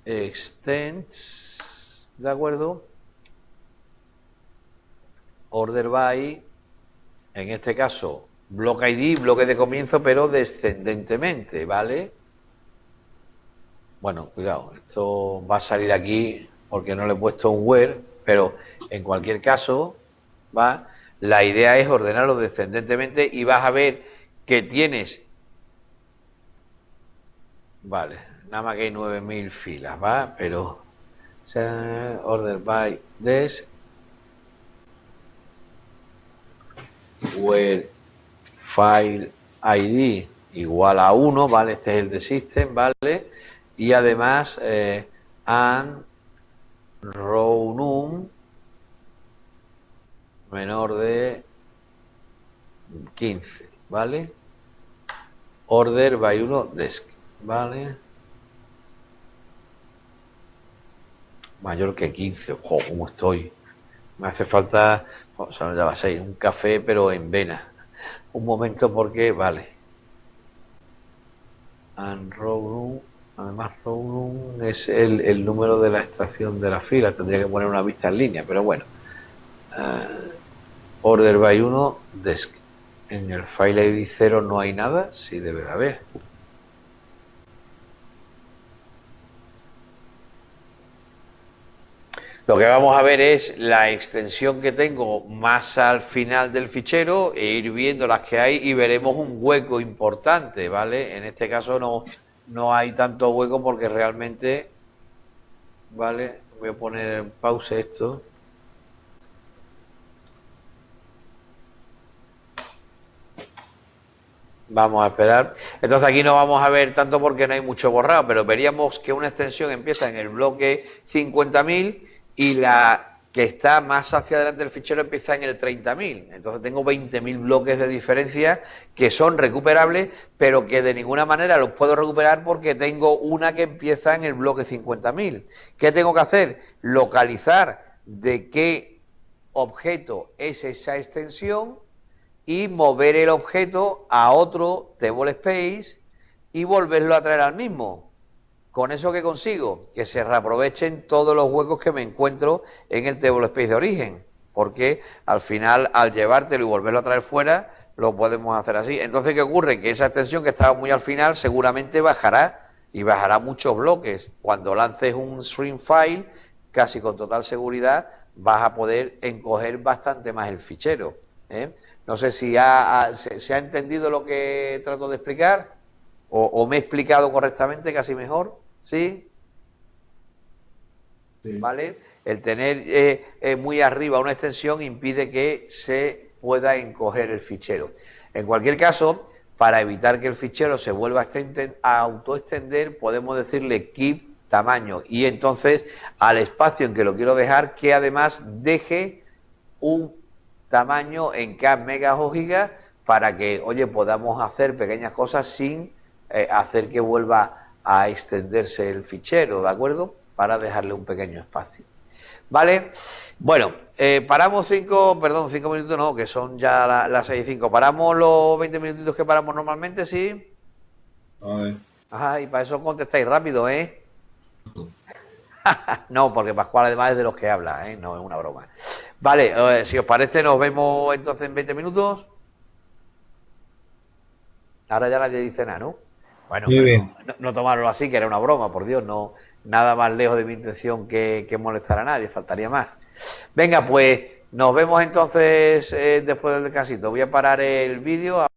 extends, ¿de acuerdo? Order by, en este caso, block ID, bloque de comienzo, pero descendentemente, ¿vale? Bueno, cuidado, esto va a salir aquí porque no le he puesto un where, pero en cualquier caso, ¿va? La idea es ordenarlo descendentemente y vas a ver que tienes, vale, nada más que hay 9000 filas, ¿va? Pero, o sea, order by des, where file ID igual a 1, ¿vale? Este es el de system, ¿vale? Y además, and row num menor de 15, ¿vale? Order by 1 desk, ¿vale? Mayor que 15, ojo, ¿cómo estoy? Me hace falta, son ya las 6, un café, pero en vena. Un momento porque, vale. And row room, además row room es el número de la extracción de la fila. Tendría que poner una vista en línea, pero bueno. Order by 1, desk. En el file ID 0 no hay nada, sí debe de haber. Lo que vamos a ver es la extensión que tengo más al final del fichero e ir viendo las que hay y veremos un hueco importante, ¿vale? En este caso no hay tanto hueco porque realmente, ¿vale? Voy a poner en pausa esto. Vamos a esperar. Entonces aquí no vamos a ver tanto porque no hay mucho borrado, pero veríamos que una extensión empieza en el bloque 50.000 y la que está más hacia adelante del fichero empieza en el 30.000. Entonces tengo 20.000 bloques de diferencia que son recuperables, pero que de ninguna manera los puedo recuperar porque tengo una que empieza en el bloque 50.000. ¿Qué tengo que hacer? Localizar de qué objeto es esa extensión y mover el objeto a otro table space y volverlo a traer al mismo. ¿Con eso qué consigo? Que se reaprovechen todos los huecos que me encuentro en el table space de origen, porque al final, al llevártelo y volverlo a traer fuera, lo podemos hacer así. Entonces, ¿qué ocurre? Que esa extensión que estaba muy al final seguramente bajará, y bajará muchos bloques. Cuando lances un string file, casi con total seguridad, vas a poder encoger bastante más el fichero, ¿eh? No sé si se ha entendido lo que trato de explicar o me he explicado correctamente, casi mejor, ¿sí? Sí. ¿Vale? El tener muy arriba una extensión impide que se pueda encoger el fichero. En cualquier caso, para evitar que el fichero se vuelva a autoextender, podemos decirle keep tamaño y entonces al espacio en que lo quiero dejar, que además deje un tamaño en K, megas o gigas para que, oye, podamos hacer pequeñas cosas sin hacer que vuelva a extenderse el fichero, ¿de acuerdo? Para dejarle un pequeño espacio. ¿Vale? Bueno, paramos 5 minutos no, que son ya las 6:05. Paramos los 20 minutitos que paramos normalmente, ¿sí? A ver. Ajá, y para eso contestáis rápido, ¿eh? No, porque Pascual además es de los que habla, ¿eh? No es una broma. Vale, si os parece nos vemos entonces en 20 minutos. Ahora ya nadie dice nada, ¿no? Bueno, Muy bien. no tomarlo así, que era una broma, por Dios, no, nada más lejos de mi intención que molestar a nadie, faltaría más. Venga, pues nos vemos entonces después del descansito. Voy a parar el vídeo.